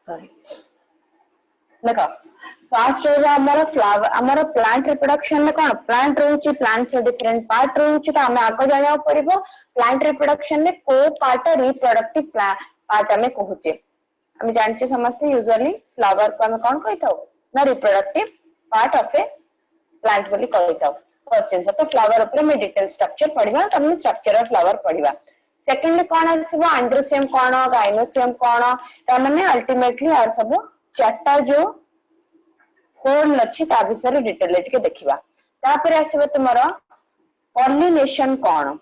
Sorry देखो fast रो हमर flower हमर प्लांट रिप्रोडक्शन में कोन प्लांट रहउची प्लांट से डिफरेंट पार्ट रहउची तो हमें आगे जाना पड़िबो प्लांट रिप्रोडक्शन में को पार्ट रिप्रोडक्टिव पार्ट हमें कहूचे हम जानचे समझते यूजुअली फ्लावर को हम कौन कहताऊ ना reproductive part of A plant बोली कहताऊ क्वेश्चन तो फ्लावर ऊपर में डिटेल स्ट्रक्चर पढ़िबा त हम स्ट्रक्चर ऑफ फ्लावर पढ़िबा सेकंड कौन आसीबो एंड्रोसियम कौन गाइनोसियम कौन त माने अल्टीमेटली और सब चारटा जो होल अछि ता विषय डिटेल के देखिबा तापर आसीबो तुमरो पॉलिनेशन कौन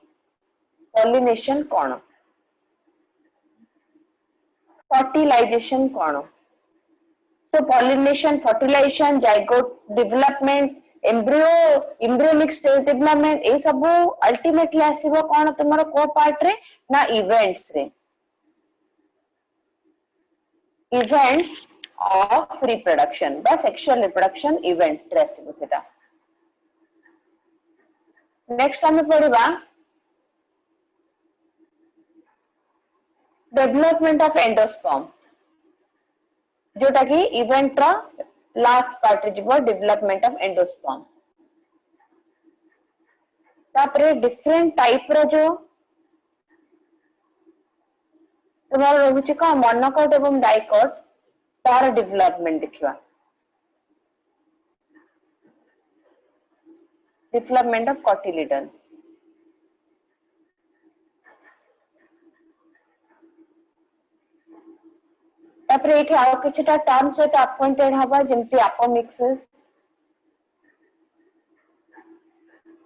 फर्टिलाइजेशन कौन so pollination fertilization zygote development embryonic stage development ए सब अल्टीमेटली आसीबो कौन तुमरो को पार्ट रे ना इवेंट्स रे इवेंट्स ऑफ रिप्रोडक्शन बा सेक्सुअल रिप्रोडक्शन इवेंट रे आसीबो सेटा नेक्स्ट हमें पढ़िबा डेवलपमेंट ऑफ एंडोस्पर्म जोटा कि इवेंट रा लास्ट पार्ट जीवो डेवलपमेंट ऑफ एंडोस्पर्म तापरे डिफरेंट टाइप रो जो तुम्हारा रहुची का मोनोकॉट एवं डाइकॉट तार डेवलपमेंट देखिबा डेवलपमेंट ऑफ कॉटिलिडन्स तापरे एठी आउ किछटा टर्म्स सहित अपॉइंटेड हबा जेमति apomixis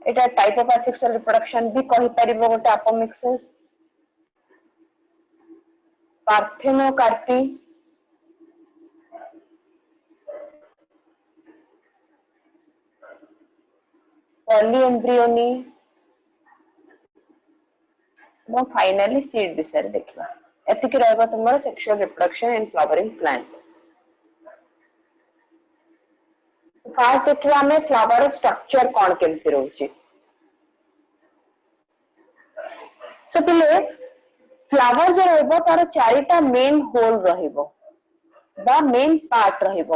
Etah type of asexual reproduction भी कहि परिबो गोटे अपोमिक्सिस पार्थेनोकार्पी पॉलीएम्ब्रियोनी मो फाइनली सीड विषय देखिबा एतिक रहबा तुमरा sexual reproduction in flowering plant fast देखिबा हमें फ्लावर स्ट्रक्चर कौन केमति रहउची सो पहिले फ्लावर जो रहबो तार चारिटा मेन होल रहइबो बा मेन पार्ट रहइबो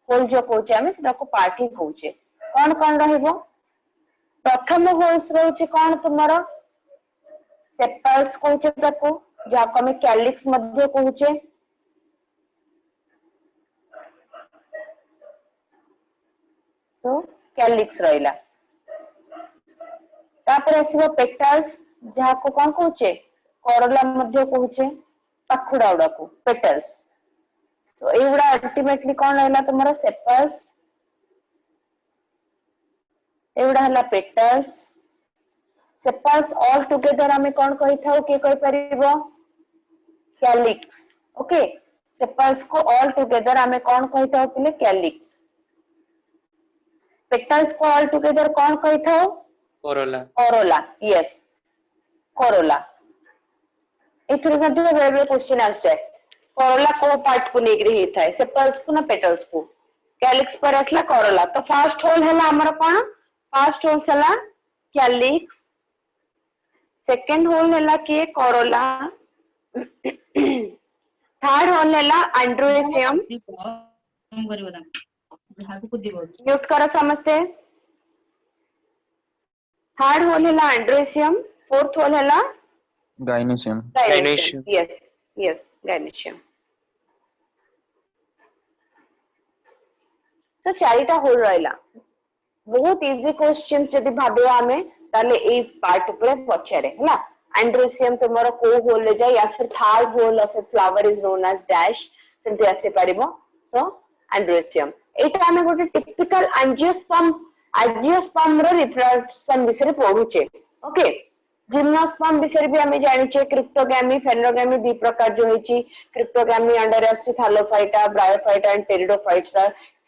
होल जो कहउचे हमें सेटा को पार्ट ही कहउचे कौन रहइबो प्रथम होल्स रहउची कौन तुमरा सेपल्स कहउचे ताको जाको हमें कैलिक्स मध्य कहउचे सो कैलिक्स रहिला तापर आसीबो पेटल्स जाको कौन कहउचे कोरोला मध्य कहउचे पाखुडा उडा को पेटल्स सो एउडा अल्टीमेटली कौन रहला तुमरा सेपल्स एउडा हला पेटल्स सेपल्स ऑल टुगेदर हमें कौन कहि थाउ के कहि परिबो कैलिक्स ओके सेपल्स को ऑल टुगेदर हमें कौन कहि थाउ पहिले कैलिक्स पेटल्स को ऑल टुगेदर कौन कहि थाउ कोरोला यस कोरोला एथुर मध्य बेबे क्वेश्चन आ जाए कोरोला को पार्ट को लेकर ही था सेपल्स को ना पेटल्स को कैलिक्स पर असला कोरोला तो फर्स्ट होल हला हमर कोन फर्स्ट होल हला कैलिक्स सेकंड होल हला के कोरोला थर्ड होल हला एंड्रोसियम म्यूट करो समझते थर्ड होल हला एंड्रोसियम फोर्थ होल हला गाइनोसियम यस गाइनोसियम तो चारिटा होल रहला बहुत इजी क्वेश्चंस जदी भाबो हमें ताले ए पार्ट ऊपर पछरे हला एंड्रोसियम तुमरो को होल ले जाय या फिर third whorl of a flower is known as dash simply आसे परिबो सो एंड्रोसियम एटा हमें गोटे टिपिकल एंजियोस्पर्म रो रिप्रोडक्शन विषय पढुचे ओके जिम्नोस्पर्म विषय भी हमें जानिचे क्रिप्टोगामी फेनोगामी दी प्रकार जो होईची क्रिप्टोगामी अंडर आसी थालोफाइटा ब्रायोफाइटा एंड टेरिडोफाइट्स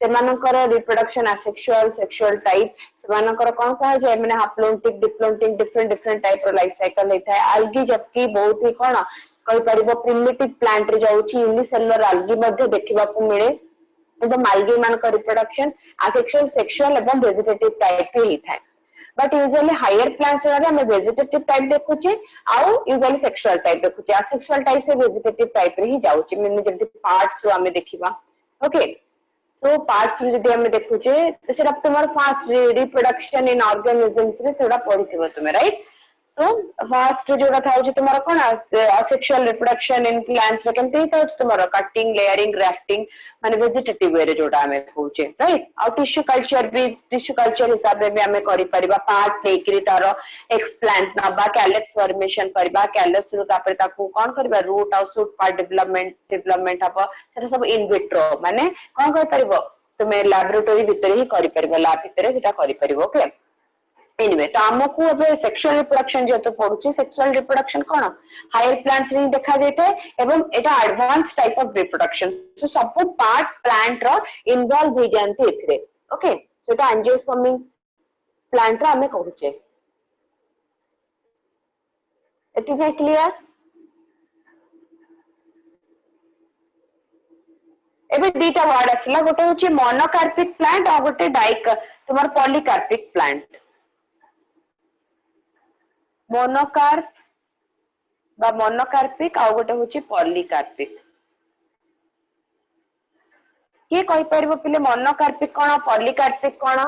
सेमानकर रिप्रोडक्शन असेक्सुअल सेक्सुअल टाइप सेमानकर कोन कहा जाय माने हाप्लोन्टिक डिप्लोन्टिक डिफरेंट टाइप रो लाइफ साइकिल हेता है आल्गी जबकि बहुत ही कोन कहि परिबो प्रिमिटिव प्लांट रे जाउची यूनिसेलुलर आल्गी मध्ये देखिबा को मिले एकदम आल्गी मान का रिप्रोडक्शन असेक्सुअल सेक्सुअल एवं वेजिटेटिव टाइप ही हेता है बट यूजुअली हायर प्लांट्स रे हमें वेजिटेटिव टाइप देखुचे आउ यूजुअली सेक्सुअल टाइप देखुचे असेक्सुअल टाइप से वेजिटेटिव टाइप रे ही जाउचे मैंने जब पार्ट्स रो हमें देखिबा ओके सो पार्ट्स रो जदी हमें देखुचे तो सेटा तुम्हार फास्ट रिप्रोडक्शन इन ऑर्गेनिजम्स रे सेटा पढिथिबो तुमे राइट सो फास्ट जोटा था तुम्हारा कौन असेक्सुअल रिप्रोडक्शन इन प्लांट्स रे केमती था तुम्हारा कटिंग लेयरिंग ग्राफ्टिंग माने वेजिटेटिव वे रे जोटा हमें होचे राइट आ टिश्यू कल्चर हिसाब रे भी हमें करि परिबा पार्ट लेकरी तार एक्सप्लांट नबा कैलस फॉर्मेशन करबा कैलस रु तापर ताकू कोन करबा रूट और शूट पार्ट डेवलपमेंट हबो सेटा सब इन विट्रो माने कोन कर परिबो तुमे लैबोरेटरी भीतर ही करि परिबो लैब भीतर सेटा करि परिबो ओके एनीवे तो आमको अब सेक्सुअल रिप्रोडक्शन जेतो पडुची सेक्सुअल रिप्रोडक्शन कोन हायर प्लांट्स रे देखा जेते एवं एटा advance type of reproduction so सब पार्ट प्लांट रो इन्वॉल्व हो जानते एथरे ओके सो एटा एंजियोस्पर्मिंग प्लांट रो हमें कहूचे एतिके क्लियर एबे दीटा वर्ड असला गोटे होची मोनोकार्पिक प्लांट और गोटे डाइक तुम्हार पॉलीकार्पिक प्लांट मोनोकार्प बा मोनोकार्पिक आ गोटे होची पॉलीकार्पिक के कहि परबो पिले मोनोकार्पिक कोन पॉलीकार्पिक कोन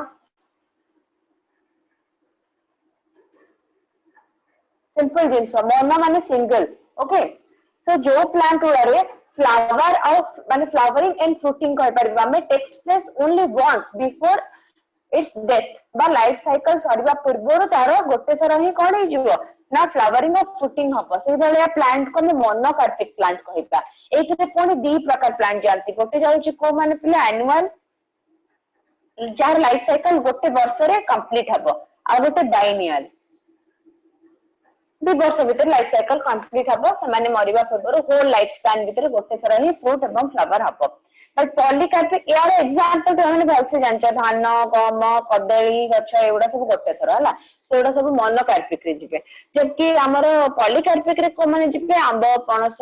सिंपल जिंस मोनो माने सिंगल ओके सो जो प्लांट उड़ारे फ्लावर और माने फ्लावरिंग एंड फ्रूटिंग कहि परबा में takes place only once before its death बा लाइफ साइकिल सरीबा पूर्व तार गोटे थर ही कोन हे जिवो ना फ्लावरिंग और फ्रूटिंग हबो से भलिया प्लांट को हम मोनोकार्पिक प्लांट कहिबा एथिरे पुनी दी प्रकार प्लांट जानती गोटे जाउची को माने पिले एनुअल जार लाइफ साइकिल गोटे वर्ष रे कंप्लीट हबो आ गोटे बाइनियल 2 वर्ष भीतर लाइफ साइकिल कंप्लीट हबो से माने मरिबा पूर्व होल लाइफ स्पैन भीतर गोटे थर ही फ्रूट एवं फ्लावर हबो बट पॉलीकार्पिक यार एग्जांपल तो मैंने भल से जानछ धान गम कदली गछ एउडा सब गोटे थर हला सेउडा सब मोनोकार्पिक रे जिवे जबकि हमर पॉलीकार्पिक रे को माने जिवे आंबो पणस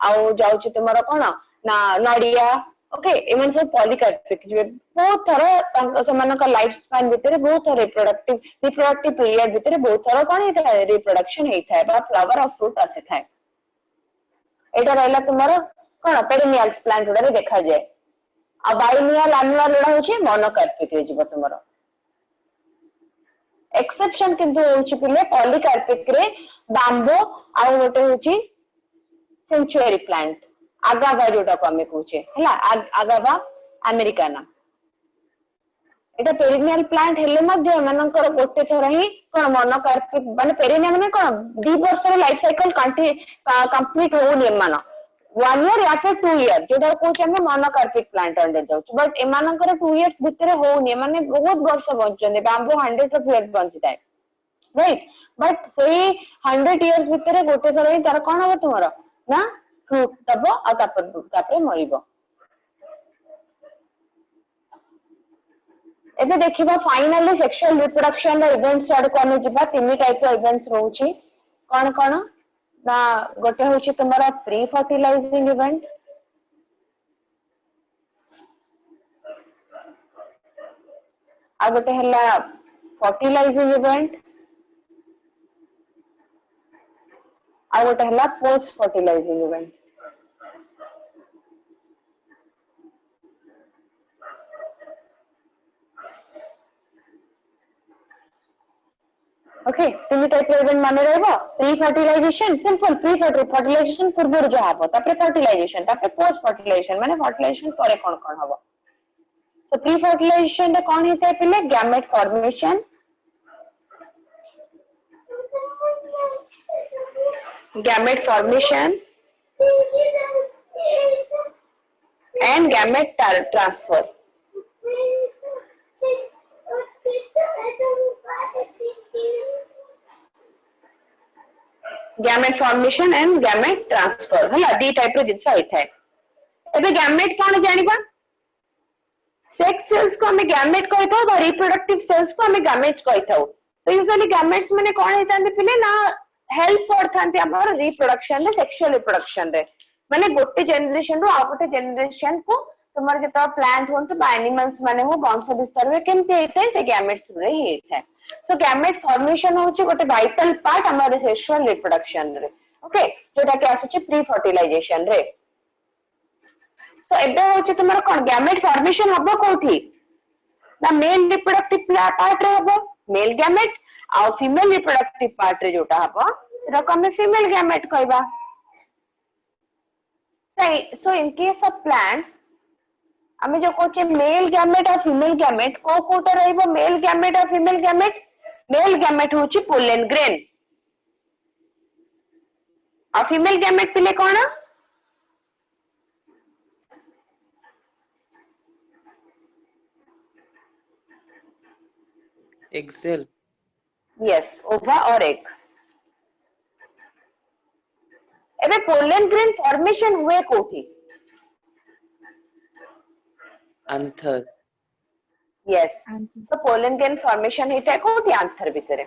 आउ जाउची तुमरो कोन ना नडिया ओके इवन सब पॉलीकार्पिक जिवे बहुत थर समान का लाइफ स्पैन भीतर बहुत थर रिप्रोडक्टिव पीरियड भीतर बहुत थर कोन हेता रिप्रोडक्शन हेता बा फ्लावर और फ्रूट आसे थाए एटा रहला तुमरो कोन पेरिनियल्स प्लांट उडा रे देखा जाए आ बाइनियल एनुअल उडा होची मोनोकार्पिक रे जिवो तुमरो एक्सेप्शन किंतु होची पिले पॉलीकार्पिक रे बांबो आ गोटे होची सेंचुरी प्लांट आगावा जोटा को हमें कहूचे हला आगावा अमेरिकाना एटा पेरिनियल प्लांट हेले मध्ये एमानकर गोटे थर ही कोन मोनोकार्पिक माने पेरिनियल माने कोन 2 वर्ष रे लाइफ साइकिल कंप्लीट होउनी एमान 1 year या फिर 2 year जोटा कहूचे हमें मोनोकार्पिक प्लांट अंडर जाउछ बट एमानकर 2 years भितर होउनी माने बहुत वर्ष बंचने बांबो 100 ऑफ इयर्स बंचिताय राइट बट सेही 100 years भितर गोटे थर ही तार कोन हो तुमरो ना फ्रूट तब आ तापर मरिबो एबे देखिबा फाइनली सेक्सुअल रिप्रोडक्शन रे इवेंट्स आड को हम जिबा तीन टाइप रो इवेंट्स रहउची कोन कोन ना गोटे होची तुम्हारा प्री फर्टिलाइजिंग इवेंट आ गोटे हला फर्टिलाइजिंग इवेंट आ गोटे हला पोस्ट फर्टिलाइजिंग इवेंट ओके तीन टाइप रो इवेंट माने रहबो pre fertilization simple pre fertilization पूर्व जो हबो तापर फर्टिलाइजेशन तापर पोस्ट फर्टिलाइजेशन माने फर्टिलाइजेशन परे कोन कोन हबो तो प्री फर्टिलाइजेशन रे कोन हेते पिले gamete formation and gamete transfer gamete formation and gamete transfer हला दी टाइप रे जिंस होई थाए एबे गैमेट कोन जानिबा सेक्स सेल्स को हमें गैमेट कहै थाउ और रिप्रोडक्टिव सेल्स को हमें गैमेट कहै थाउ तो यूजुअली गैमेट्स माने कोन हेतांते पिले ना हेल्प करथांते हमर रिप्रोडक्शन रे सेक्सुअल रिप्रोडक्शन रे माने गोटे जनरेशन रो आ गोटे जनरेशन को तुम्हारे जता प्लांट होन तो एनिमल्स माने हो वंश विस्तार रे केमते हेतै से गैमेट्स रे हेतै सो गैमेट फॉर्मेशन होची गोटे वाइटल पार्ट हमर सेक्सुअल रिप्रोडक्शन रे ओके जोटा के आसुची प्री फर्टिलाइजेशन रे सो एबे होची तुमरा कोन गैमेट फॉर्मेशन हबो कोठी ना मेल रिप्रोडक्टिव पार्ट रे हबो मेल गैमेट आ फीमेल रिप्रोडक्टिव पार्ट रे जोटा हबो सेटा को हमें फीमेल गैमेट कहबा so in case of plants हमें जो कोचे मेल गैमेट और फीमेल गैमेट को कोटा रहइबो मेल गैमेट और फीमेल गैमेट होची पोलन ग्रेन और फीमेल गैमेट पिले कोन एग सेल यस ओवा और एग एबे पोलन ग्रेन फॉर्मेशन हुए कोठी anther yes so pollen grain formation हेता कोठी आंथर भितरे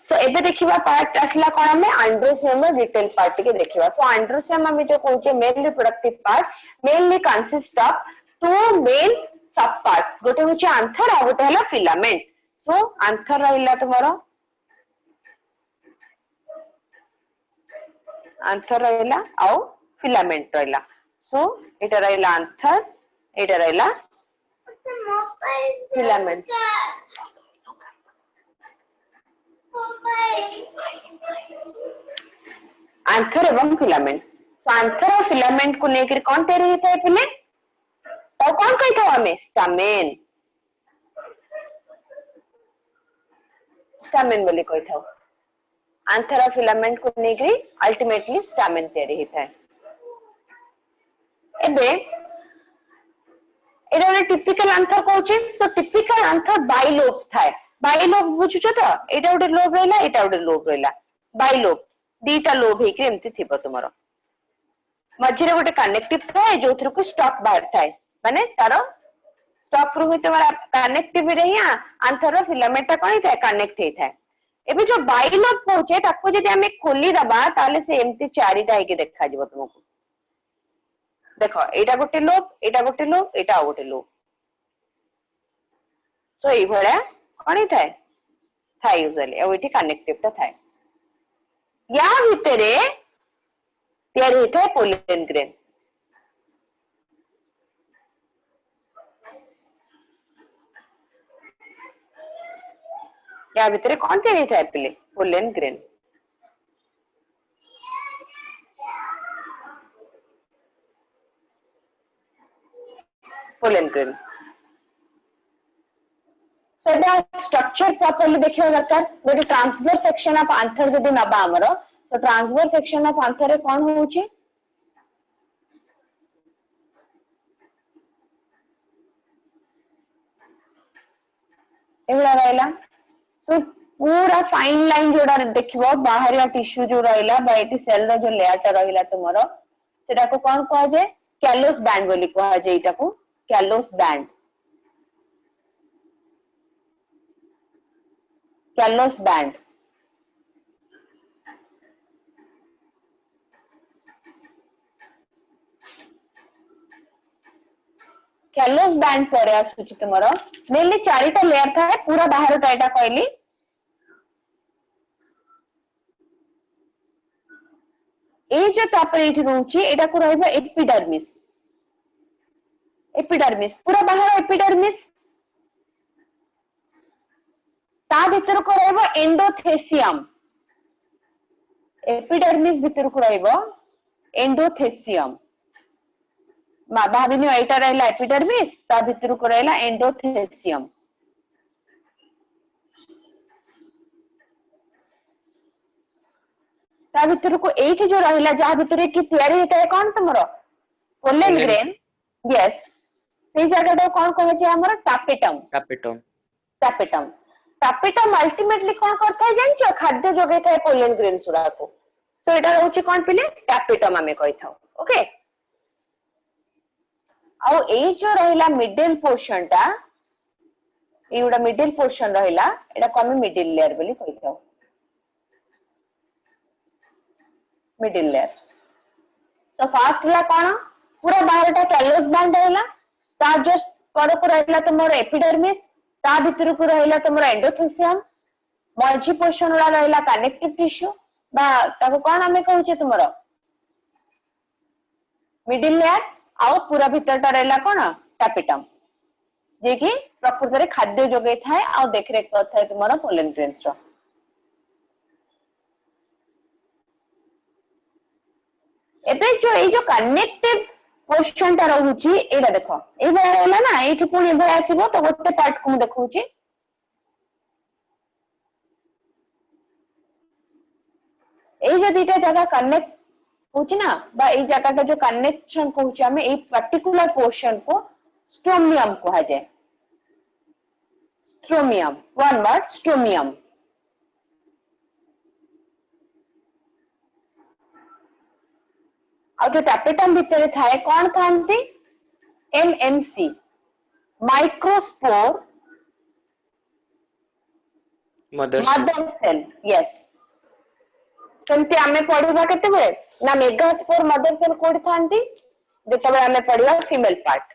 सो एबे देखिबा पार्ट असला कोन हमें एंड्रोसियम डिटेल पार्ट के देखिबा सो एंड्रोसियम हमें जो कोचे male reproductive part mainly consist of two male sub part गोटे होचे आंथर आ गोटे हला फिलामेंट सो आंथर रहिला तुम्हारो आंथर रहिला आउ फिलामेंट रहिला सो एटा रहिला आंथर एटा रहिला फिलामेंट आंथर एवं फिलामेंट सो आंथर और फिलामेंट को लेकर कौन तैयार होता है पिले और कौन कहता है हमें स्टामेन स्टामेन बोले कहता है आंथर और फिलामेंट को लेकर अल्टीमेटली स्टामेन तैयार होता है एबे एटा रे टिपिकल आंथर कहउची सो टिपिकल आंथर बाइलोब थाए बाइलोब बुझुछ तो एटा उडे लोब रहला एटा उडे लोब रहला बाइलोब दीटा लोब हेकि एमति थिबो तुमरो मझिरे गोटे कनेक्टिव थाए जोथर को स्टॉक बाहर थाए माने तारो स्टॉक रु तमरा कनेक्टिव रहिया आंथर रो फिलामेंट कोन थाए कनेक्ट हे थाए एबे जो बाइलोब कहउचे ताको जदि हमें खोली दबा ताले से एमति चारिटा हेकि देखा जिवो तुमको देखो एटा गोटे लोब एटा गोटे लोब सो एई भळा कोनी थाए थाए यूजुअली ए एठी कनेक्टिव ता थाए या भितरे तयार होता पोलन ग्रेन या भितरे कौन तयार होता है पिले pollen grain pollen grain so structure properly देखिबा दरकार गोटे ट्रांसवर्स सेक्शन ऑफ आंथर जदि नबा हमरो सो ट्रांसवर्स सेक्शन ऑफ आंथर रे कोन होउची एवला रहला सो पूरा फाइन लाइन जोडा देखिबो बाहरिया टिश्यू जो रहला बा एटी सेल रो जो लेयर रहला तुमरो सेटा को कोन कह जे कैलोस बैंड बोली कह जे एटा को callus band callus band callus band परे आसुची तुमरो मेनली चारिटा लेयर थाए पूरा बाहर टाइटा कहली ए जो तापर एठी रहउची एटा को रहइबो एपिडर्मिस एपिडर्मिस पूरा बाहर एपिडर्मिस ता भीतर को रहइबो एंडोथेसियम एपिडर्मिस भीतर को रहइबो एंडोथेसियम मा भाबिनी एटा रहला एपिडर्मिस ता भीतर को रहला एंडोथेसियम ता भीतर को एठी जो रहला जहा भीतर की तयारी हेता है कोन तमरो पोलन ग्रेन यस से जगह कोन कहै छै हमर टापेटम टापेटम टापेटम टापेटम अल्टीमेटली कोन करता है जानछो खाद्य जोगे थाए पोलन ग्रेन सुरा को सो एटा रहउची कोन पिले टापेटम हमें कहि थाओ ओके आ ए जो रहला मिडिल पोर्शन टा एउडा मिडिल पोर्शन रहला एटा को हमें मिडिल लेयर बोली कहि थाओ मिडिल लेयर सो फास्ट ला कोन पूरा बाहरटा कैलोस बैंड रहला ता जस्ट पर को रहला तमरो एपिडर्मिस ता भीतर को रहला तमरो एंडोथेसियम मझी पोर्शन वाला रहला कनेक्टिव टिश्यू बा ताको कोन हमें कहूचे तुमरो मिडिल लेयर आउ पूरा भीतरटा रहला कोन टैपेटम जे कि प्रकृति रे खाद्य जोगे थाए आ देखरेख करथाय तुमरो पोलन ग्रेन्स रो एबे जो कनेक्टिव पोर्शन टा रहउची एला देखो ए बरा रहला ना एठी पुनी बरा आसीबो तो गोटे पार्ट को देखउची ए जो दीटा जगह कनेक्ट होची ना बा ए जगह का जो कनेक्शन कहउची हमें ए पर्टिकुलर पोर्शन को स्ट्रोमियम कहा जाए स्ट्रोमियम वन वर्ड स्ट्रोमियम और जो टैपेटम भीतर थाए कौन थांती MMC microspore mother cell yes सेमती आमे पढ़िबा केते बेले ना मेगास्पोर मदर सेल कोड थांती जेतबे आमे पढ़िबा female part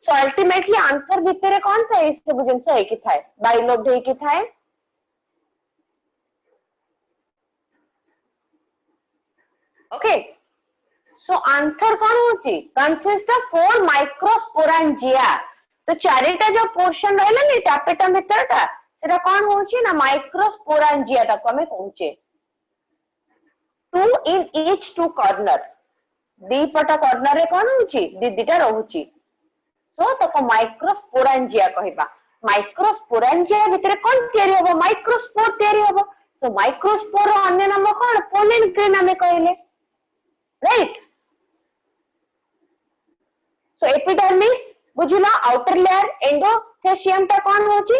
so ultimately anther भीतर कौन था इस सब जिंस है कि थाए बाइलोब है कि थाए ओके सो आंसर कौन होची कंसिस्ट ऑफ 4 माइक्रोस्पोरेंजिया तो चारिटा जो पोर्शन रहला नि टैपेटम भीतरटा सेटा कौन होची ना माइक्रोस्पोरेंजिया ताको हमें कहूचे 2 इन ईच 2 कॉर्नर दी पटा कॉर्नर रे कौन होची दीदीटा रहउची सो ताको माइक्रोस्पोरेंजिया कहबा माइक्रोस्पोरेंजिया भीतर कौन तयारी होबो माइक्रोस्पोर तयारी होबो सो माइक्रोस्पोर अन्य नाम कौन पोलन ग्रेन हमें कहले राइट सो एपिडर्मिस बुझिला आउटर लेयर एंडोथेशियम ता कौन होची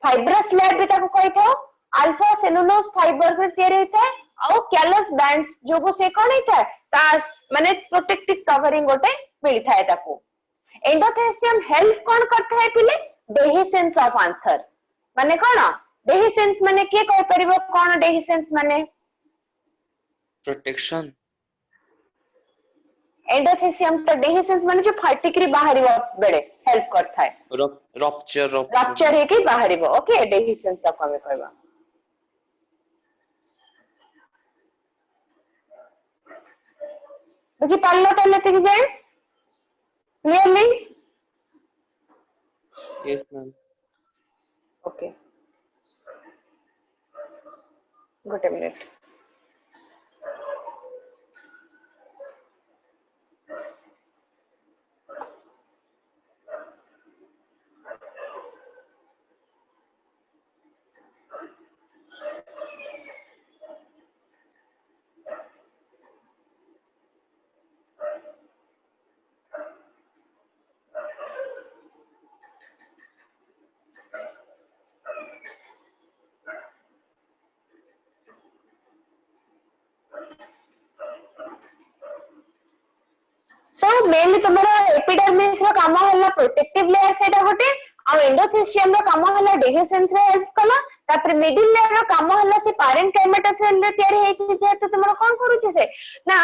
फाइब्रस लेयर भी ताको कहि थो अल्फा सेलुलोज फाइबर से तयारी होता है और कैलस बैंड्स जो को से कौन होता है ता माने प्रोटेक्टिव कवरिंग गोटे मिल थाए ताको एंडोथेशियम हेल्प कौन करता है पिले डेहिसेंस ऑफ आंसर माने कौन डेहिसेंस माने के कहि परिबो कौन डेहिसेंस माने प्रोटेक्शन एंडोथेशियम तो डेहिसेंस माने जो फाटिकरी बाहरिबो बेले हेल्प करता है रप्चर है कि बाहरिबो ओके डेहिसेंस तक हमें कहबा बुझी पालो तले तक जाए clearly yes ma'am okay good minute mainly तुम्हारा एपिडर्मिस रो काम हला प्रोटेक्टिव लेयर सेटा गोटे आ एंडोथेशियम रो काम हला डेहिसेंस रे हेल्प कला तापर मिडिल लेयर रो काम हला से पैरेन्काइमेटा सेल रे तयारी हे छि जे तो तुमरा कोन करू छि से ना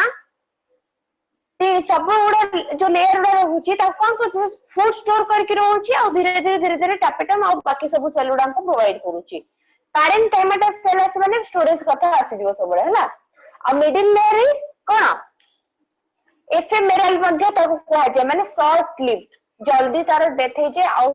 ते सब उडा जो लेयर रो होछि ता कोन करू फूड स्टोर करके रहउछि आ धीरे धीरे टैपेटम आ बाकी सब सेल उडा को प्रोवाइड करू छि पैरेन्काइमेटा सेल आस माने स्टोरेज कथा आसी दिबो सब बळे हला आ मिडिल लेयर इज कोन एफेमेरल मध्ये ताको कहा जाय माने शॉर्ट लिव्ड जल्दी तार डेथ हे जे आउ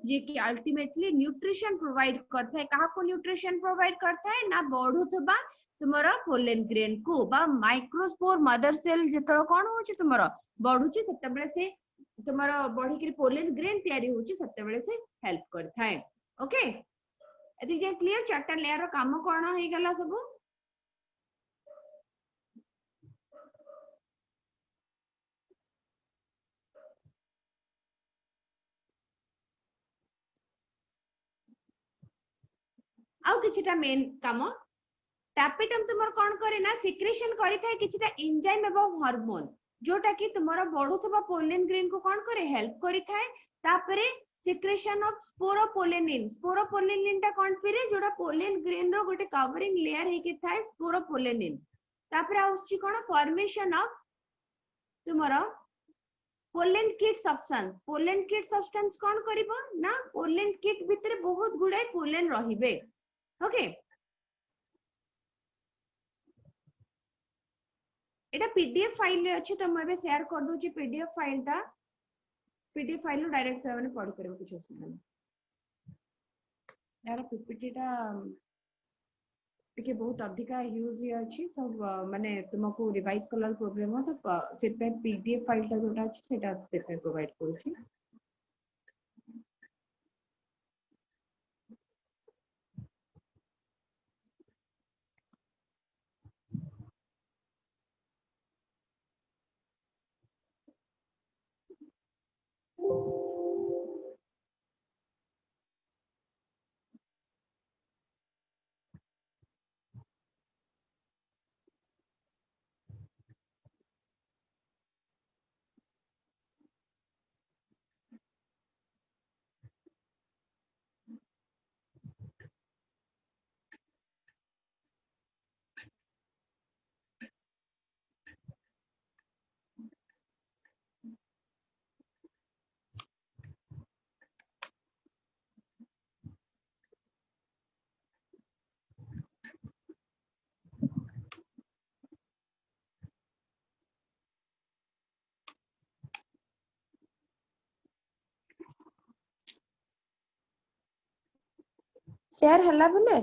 जे कि अल्टीमेटली न्यूट्रिशन प्रोवाइड करता है कहा को न्यूट्रिशन प्रोवाइड करता है ना बढ़ुथबा तुमरा पोलन ग्रेन को बा माइक्रोस्पोर मदर सेल जेतळ कोन होची तुमरा बढ़ुची सेते बेले से तुमरा बॉडी के पोलन ग्रेन तयारी होची सेते बेले से हेल्प करता है ओके एदी जे क्लियर चारटा लेयर रो काम कोन हे गला सब आउ किछटा मेन काम टैपेटम तुमर कोन करे ना सिक्रेशन करि थाए किछटा एंजाइम एवं हार्मोन जोटा कि तुमरा बढ़ुथबा पोलन ग्रेन को कोन करे हेल्प करि थाए तापरे सिक्रेशन ऑफ स्पोरोपोलेनिन ता कोन पिरे जोटा पोलन ग्रेन रो गोटे कवरिंग लेयर हे कि थाए स्पोरोपोलेनिन तापरे आउची कोन फॉर्मेशन ऑफ तुमरा पोलेन किट सब्सटेंस कौन करिवो ना पोलेन किट भितर बहुत गुडे पोलेन रहिबे ओके एटा पीडीएफ फाइल रे अछि त म एबे शेयर कर दउ छी पीडीएफ फाइल डायरेक्ट माने पढ करबो कुछ असुविधा नहीं यार पीपीटी टा टिके बहुत अधिका यूज ये अछि सब माने तुमको रिवाइज कलर प्रॉब्लम हो तो से पे पीडीएफ फाइल टा जोटा अछि सेटा से पे प्रोवाइड करू छी शेयर हला बोले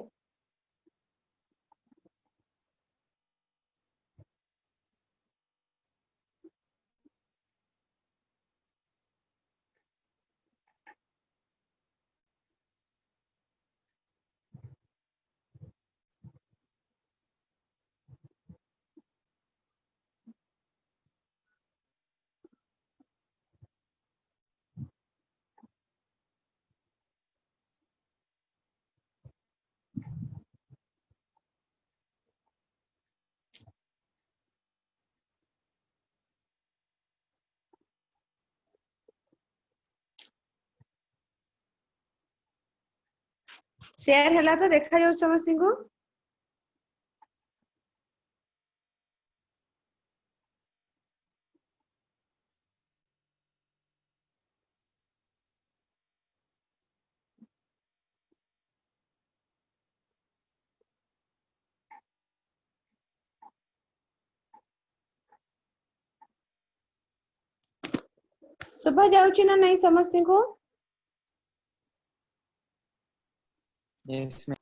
शेयर हला तो देखा जाउ समस्त को सुबह जाउची ना नहीं समस्त को Yes, ma'am.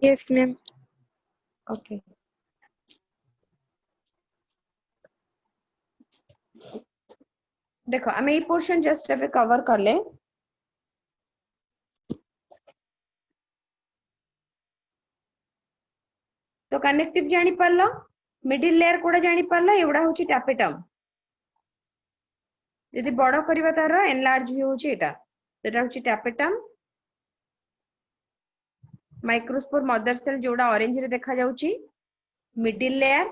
Yes, ma'am. Okay देखो हमें ये पोर्शन जस्ट अबे कवर कर ले तो कनेक्टिव जानी पारलो मिडिल लेयर कोडा जानी पारलो एवडा होची टैपेटम यदि बड़ करबा तार एनलार्ज भी होची एटा सेटा होची टैपेटम माइक्रोस्पोर मदर सेल जोड़ा ऑरेंज रे देखा जाउची मिडिल लेयर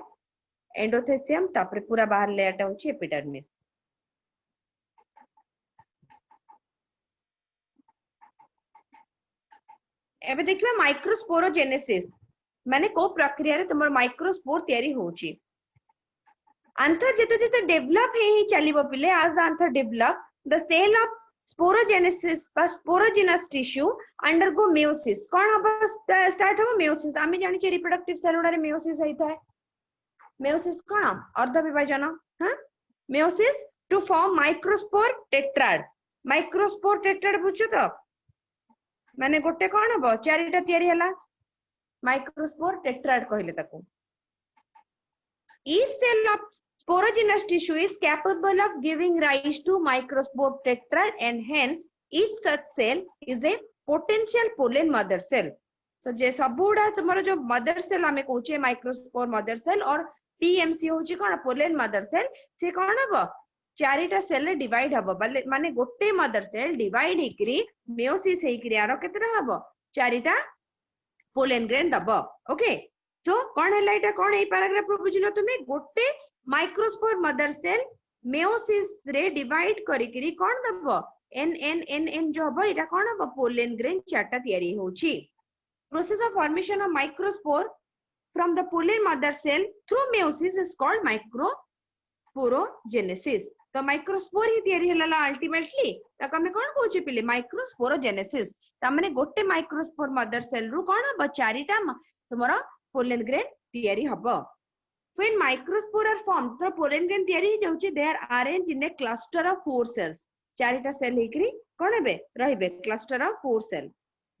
एंडोथेसियम तापर पूरा बाहर लेयर टा होची एपिडर्मिस एबे देखिबा माइक्रोस्पोरोजेनेसिस माने को प्रक्रिया रे तुमर माइक्रोस्पोर तयारी होची आंथर जेते जेते डेवलप हे चलीबो पिले as the anther develop the cell of sporogenesis বা sporogenous tissue undergo meiosis कोन अब स्टार्ट हो meiosis आमी जानि छै रिप्रोडक्टिव सेल उडा रे meiosis हेता है meiosis कोन अर्ध विभाजन हां meiosis to form microspore tetrad बुझो तो माने गोटे कोन हो चारिटा तयारी हला माइक्रोस्पोर टेट्राड कहले ताको each cell of sporogenous tissue is capable of giving rise to microspore tetrad and hence each such cell is a potential pollen mother cell so जे सबुडा तुम्हारो जो मदर सेल हमें कहूचे माइक्रोस्पोर मदर सेल और PMC होची कोन pollen mother cell से कोन हबो चारिटा cell रे divide हबो माने गोटे मदर सेल डिवाइड हेकरी मेयोसिस हेकरी आरो केतरा हबो चारिटा पोलेन ग्रेन दबो ओके तो कोन हैला एटा कोन ए पैराग्राफ रो बुझलो तुमे गोटे माइक्रोस्पोर मदर सेल मेयोसिस रे डिवाइड करिकरी कोन दबो एन जो हबो एटा कोन हबो पोलेन ग्रेन चारटा तयारी होची process of formation of microspore from the pollen mother cell through meiosis is called microsporogenesis तो माइक्रोस्पोर ही तयारी हला अल्टीमेटली ताको हमें कोन कहूचे पिले माइक्रोस्पोरोजेनेसिस ता माने गोटे माइक्रोस्पोर मदर सेल रु कोन हबो चारिटा तुमरा पोलन ग्रेन तयारी हबो when microspore are formed तो पोलन ग्रेन तयारी जाउचे they are arranged in a cluster of 4 cells चारिटा सेल हेकरी कोन हेबे रहबे cluster of 4 cell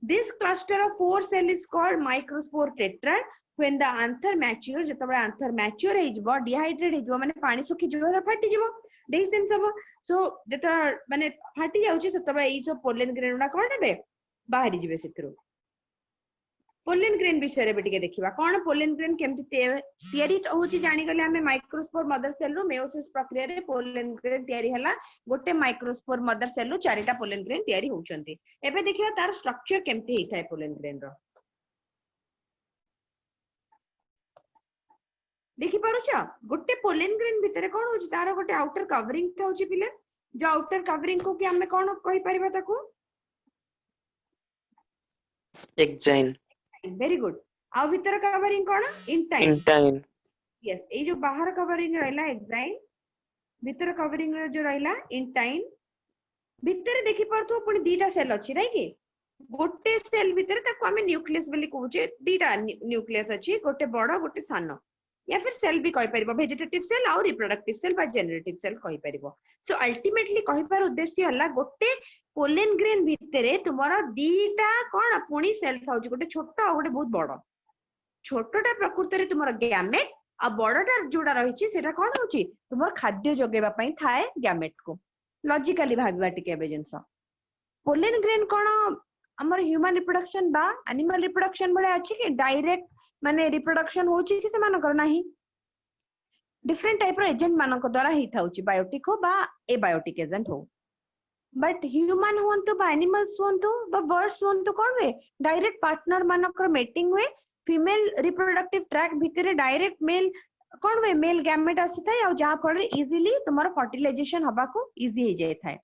this cluster of 4 cell is called microspore tetrad when the anther mature जतबे anther mature हे जबो dehydrate हे जबो माने पानी सुखी जबो फाटी जबो डेसेंस हबो सो जता माने फाटी जाउचे ततबे ई जो पोलन ग्रेन उडा कोन हेबे बाहरी जिवे सेतरो पोलन ग्रेन विषय रे बेटिके देखिबा कोन पोलन ग्रेन केमति तयारी होची जानि गले हमें माइक्रोस्पोर मदर सेल रो मेयोसिस प्रक्रिया रे पोलन ग्रेन तयारी हला गोटे माइक्रोस्पोर मदर सेल रो चारिटा पोलन ग्रेन तयारी होचंती एबे देखिबा तार स्ट्रक्चर केमति हेइ थाय पोलन ग्रेन रो देखि पारुछ गोटे पोलन ग्रेन भितरे कोन होची तार गोटे आउटर कवरिंग थाउची पिले जो आउटर कवरिंग को कि हमें कोन कहि परिबा ताकू एक्साइन वेरी गुड आ भीतर कवरिंग कोन इंटाइन इंटाइन यस ए जो बाहर कवरिंग रहला एक्साइन भीतर कवरिंग जो रहला इंटाइन भीतर देखि परतो पुनी दीटा सेल अछि राइट कि गोटे सेल भीतर ताको हमें न्यूक्लियस बोली कहूचे दीटा न्यूक्लियस अछि गोटे बड़ गोटे सानो या फिर सेल भी कहि परिबो वेजिटेटिव सेल और रिप्रोडक्टिव सेल बा जेनरेटिव सेल कहि परिबो सो अल्टीमेटली कहि पर उद्देश्य हला गोटे पोलन ग्रेन भितरे तुमरा दीटा कोन पुनी सेल थाउची गोटे छोटा और गोटे बहुत बड़ छोटटा प्रकृति रे तुमरा गैमेट आ बड़टा जोडा रहिची सेटा कोन होची तुमर खाद्य जोगेबा पई थाए गैमेट को लॉजिकली भाबिबा टिके बे जिंस पोलन ग्रेन कोन हमर ह्यूमन रिप्रोडक्शन बा एनिमल रिप्रोडक्शन बळे अछि कि डायरेक्ट माने रिप्रोडक्शन होची कि से मान कर नाही डिफरेंट टाइप रो एजेंट मानक द्वारा ही थाउची बायोटिक हो बा ए बायोटिक एजेंट हो बट ह्यूमन होंतु बा एनिमल्स होंतु बा बर्ड्स होंतु कोन वे डायरेक्ट पार्टनर मानकर मीटिंग वे फीमेल रिप्रोडक्टिव ट्रैक भितरे डायरेक्ट मेल कोन वे मेल गैमेट आसीता या जहां पर इजीली तुम्हारा फर्टिलाइजेशन हबा को इजी हो जाय थाए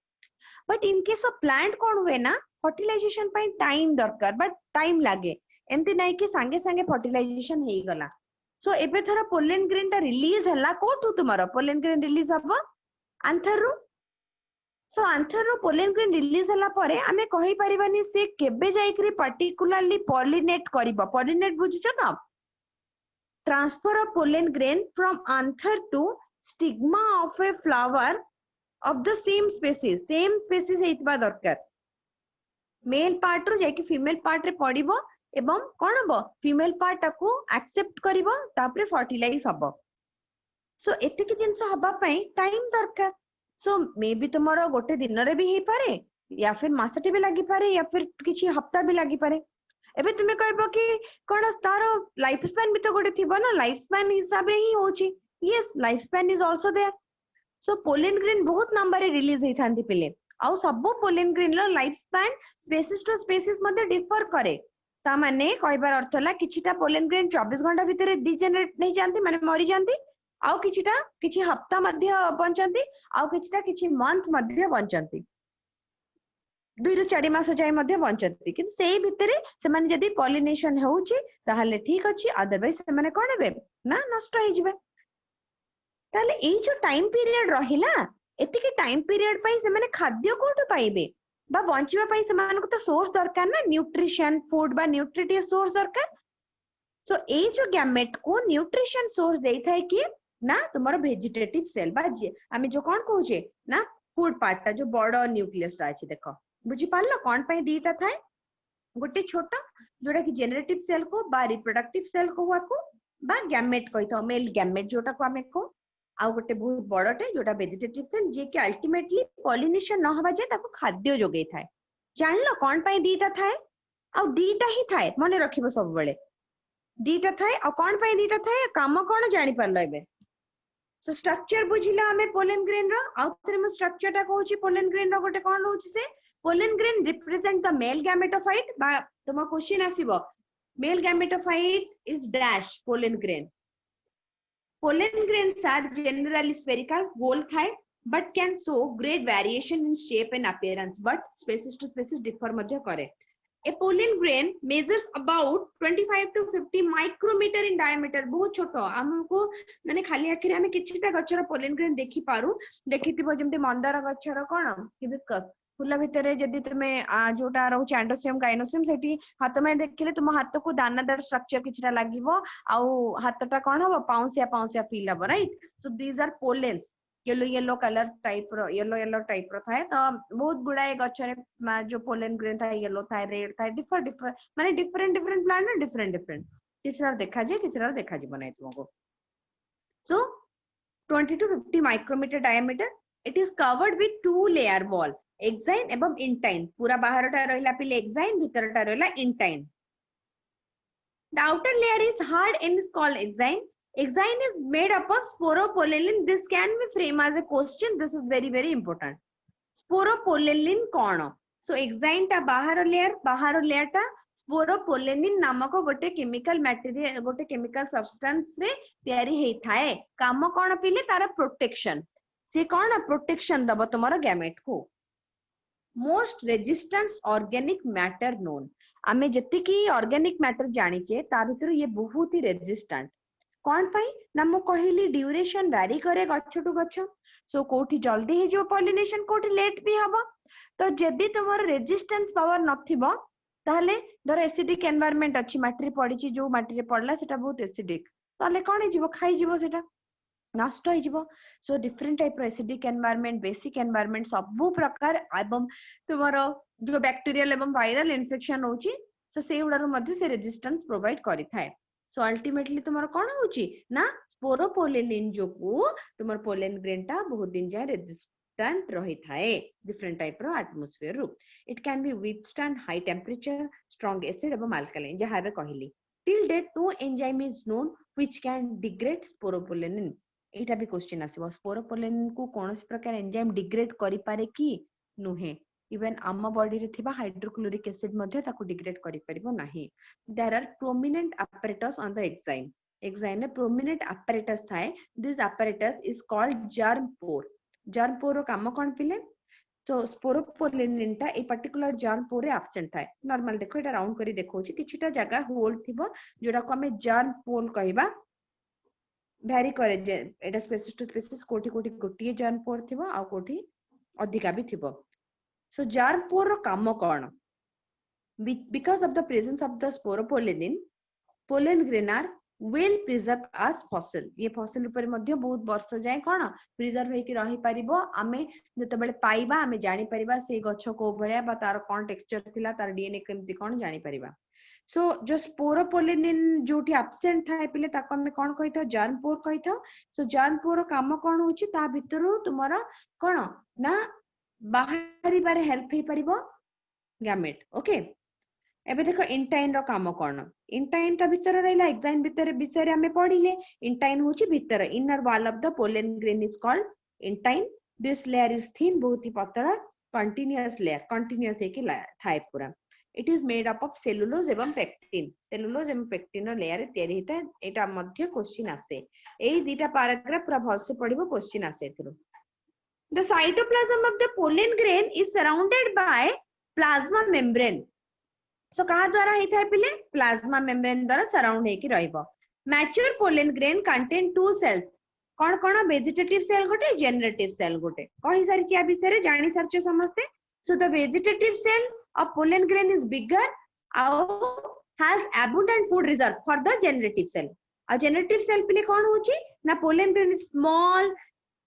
but in case of plant कोन वे ना फर्टिलाइजेशन पई टाइम दरकार बट टाइम लागे एमती नाही कि संगे संगे फर्टिलाइजेशन हेई गला सो एबे थरा पोलन ग्रेन ता रिलीज हला कोठु तुम्हारा पोलन ग्रेन रिलीज हबो आंथर रो सो आंथर रो पोलन ग्रेन रिलीज हला परे हमें कहि परिबानी से केबे जाईकरी पर्टिकुलरली पॉलिनेट करिबो पॉलिनेट बुझिछो ना transfer of pollen grain from anther to stigma of a flower of the same species हेतबा दरकार मेल पार्ट रो जाके फीमेल पार्ट रे पडिबो एवं कोन हबो फीमेल पार्ट को एक्सेप्ट करिवो तापरे फर्टिलाइज हबो सो एते कि जिंस हबा पई टाइम दरकार सो मे बी तुमरो गोटे दिन रे भी हे पारे या फिर मासटे भी लागि पारे या फिर किछि हफ्ता भी लागि पारे एबे तुमे कहबो कि कोन तारो लाइफ स्पैन भी तो गोटे थिबो ना लाइफ स्पैन हिसाब रे ही होची yes life span is also there so pollen grain बहुत नंबर रे रिलीज हे थांती पिले आ सब पोलन ग्रेन लो life span species to species मध्ये डिफर करे ता माने कहबार अर्थ होला किछिटा पोलन ग्रेन 24 घंटा भितरे डिजेनरेट नहीं जानती माने मरि जानती आउ किछिटा किछि हफ्ता मध्ये बंचंती आउ किछिटा किछि मंथ मध्ये बंचंती 2 रु 4 मास जाय मध्ये बंचंती किंतु सेही भितरे से माने जदी पॉलिनेशन होउची ताहाले ठीक अछि अदरवाइज से माने कोन हेबे ना नष्ट होई जिवे ताले ए जो टाइम पीरियड रहिला एति के टाइम पीरियड पई से माने खाद्य कोठो पाइबे बा बंचिबा पई से मानको तो सोर्स दरकार ना न्यूट्रिशन फूड बा न्यूट्रिटिव सोर्स दरकार सो ए जो गैमेट को न्यूट्रिशन सोर्स देई थाए कि ना तुम्हारा वेजिटेटिव सेल बा आमे जो कोन कहूचे ना फूड पार्ट जो बड़ न्यूक्लियस अछि देखो बुझी पारलो कोन पई दीटा थाए गोटे छोटा जोटा कि जेनरेटिव सेल को बा रिप्रोडक्टिव सेल को हुआ को बा गैमेट कहितो मेल गैमेट जोटा को आमे को आ गोटे बहुत बड़टे जोटा वेजिटेटिव सेल जे कि अल्टीमेटली पॉलिनेशन न होबा जे ताको खाद्य जोगै थाए जानलो कोन पई दीटा थाए आ दीटा ही थाए माने रखिबो सब बेले दीटा थाए आ कोन पई दीटा थाए काम कोन जानि परलो एबे सो स्ट्रक्चर बुझिला हमें पोलन ग्रेन रो आ थरे मो स्ट्रक्चर टा कहूची पोलन ग्रेन रो गोटे कोन होची से pollen grain represent the male gametophyte बा तुम क्वेश्चन आसीबो male gametophyte is dash pollen grain pollen grains are generally spherical whole type but can show great variation in shape and appearance but species to species differ madhya kare a pollen grain measures about 25 to 50 micrometers centimetre in diameter बहुत छोट हमको माने खाली आखिर आमे किछिटा गछर pollen grain देखि पारू देखिथिबो जेमते मंदार गछर कोन hibiscus full भितर जदि तुमे जोटा रहउछ एंडोसियम गाइनोसियम सेठी हाथ में देखिले तुम हाथ को दानादार स्ट्रक्चर किछटा लागिवो आउ हाथटा कोन हो पाउसिया पाउसिया फील हबो right so these are pollens yellow yellow colour type रो येलो टाइप रो थाए तो बहुत गुडाए गछरे जो पोलन ग्रेन था येलो था रेड था डिफरेंट माने डिफरेंट प्लांट में डिफरेंट किछरा देखा जे किछरा देखा जी बनाई तुमको so 20 to 50 micrometer diameter it is covered with two layer wall exine एवं इंटाइन पूरा बाहरटा रहिला पिले एक्साइन भीतरटा रहिला intine the outer layer is hard and is called exine. Exine is made up of sporopollenin. This can be framed as a question. This is very important. Sporopollenin कौन? So exine टा बाहर layer टा sporopollenin नामक गोटे chemical material गोटे chemical substance रे तैयारी हेई थाए. काम कौन पिले तारा protection. से कौन protection दबो तुम्हारा gamete को. Most resistant organic matter known. आमे जति की ऑर्गेनिक मैटर जानी चे ता भीतर ये बहुत ही रेजिस्टेंट कोन पई ना मो कहिली ड्यूरेशन वैरी करे गच्छ टू गच्छ सो कोठी जल्दी हे जो पॉलिनेशन कोठी लेट भी हबो तो जदी तुमर रेजिस्टेंस पावर नथिबो ताले धर एसिडिक एनवायरनमेंट अछि माटी पड़ी ची जो माटी रे पड़ला सेटा बहुत एसिडिक ताले कोन हे जीवो खाई जीवो सेटा नष्ट हो जीवो सो डिफरेंट टाइप रो एसिडिक एनवायरनमेंट बेसिक एनवायरनमेंट सब प्रकार एवं तुमरो जो बैक्टीरियल एवं वायरल इन्फेक्शन होची सो से उडारो मध्ये से रेजिस्टेंस प्रोवाइड करि थाए सो अल्टीमेटली तुमरो कोन होची ना स्पोरोपोलेनिन जो को तुमर पोलेन ग्रेनटा बहुत दिन जाय रेजिस्टेंट रही थाए डिफरेंट टाइप रो एटमॉस्फेयर रु it can be withstand high temperature strong acid एवं अल्कलाइन जे हाबे कहिली till date no enzyme is known which can degrade sporopollenin एटा भी क्वेश्चन आसीबो स्पोरोपोलेनिन को कोनस प्रकार एंजाइम डिग्रेड करि पारे की नुहे इवन आम बॉडी रे थिबा हाइड्रोक्लोरिक एसिड मध्ये ताको डिग्रेड करि परिबो नाही there are prominent apparatus on the exine रे प्रोमिनेंट apparatus थाए this apparatus is called germ pore रो काम कोन पिले तो स्पोरोपोलेनिन टा ए पर्टिकुलर जर्म पोर रे एब्सेंट थाए नॉर्मल देखो एटा राउंड करी देखौची किछिटा जगह होल थिबो जोडा को हमें जर्म पोल कहबा भ्यारी करे जे एटा स्पेसिस टू स्पेसिस कोठी गोटिए जर्म पोर थिबो आ कोठी अधिका भी थिबो so germ pore ro काम कोन because of the presence of the sporopollenin pollen grain are well preserved as fossil ये फॉसिल ऊपर मध्ये बहुत वर्ष जाय कोन प्रिजर्व हे कि रही परिबो आमे जते बेले पाइबा आमे जानि परिबा से गछ को भलिया बा तार कोन टेक्सचर थिला तार डीएनए केमति कोन जानि परिबा सो जो स्पोरोपोलेनिन जोठी एब्सेंट थाए पिले ताको हमें कोन कहितो जर्म पोर कहितो सो जर्म पोर रो काम कोन होची ता भितरु तुमरा कोन ना बाहरी बारे हेल्प हे परिबो गैमेट ओके एबे देखो इंटाइन रो काम कोन इंटाइन ता भीतर रहला एक्साइन भीतर विषय रे हमें पढिले इंटाइन होची भीतर inner wall of the pollen grain is called intine this layer is thin बहुत ही पतला कंटीन्यूअस है कि थाए पूरा it is made up of cellulose एवं पेक्टिन लेयर तयारी हेता एटा मध्ये क्वेश्चन आसे एई दीटा पैराग्राफ पूरा भल से पढिबो क्वेश्चन आसे एथरो The cytoplasm of the pollen grain is surrounded by plasma membrane. So कहा द्वारा ही था पिले plasma membrane द्वारा surround है कि रहिबो. Mature pollen grain contain two cells. कौन vegetative cell गोटे generative cell गोटे. कहि सारी चिया विषय रे जानि सारचो समस्ते. So the vegetative cell of pollen grain is bigger और has abundant food reserve for the generative cell. A generative cell पिले कौन होची ना pollen grain is small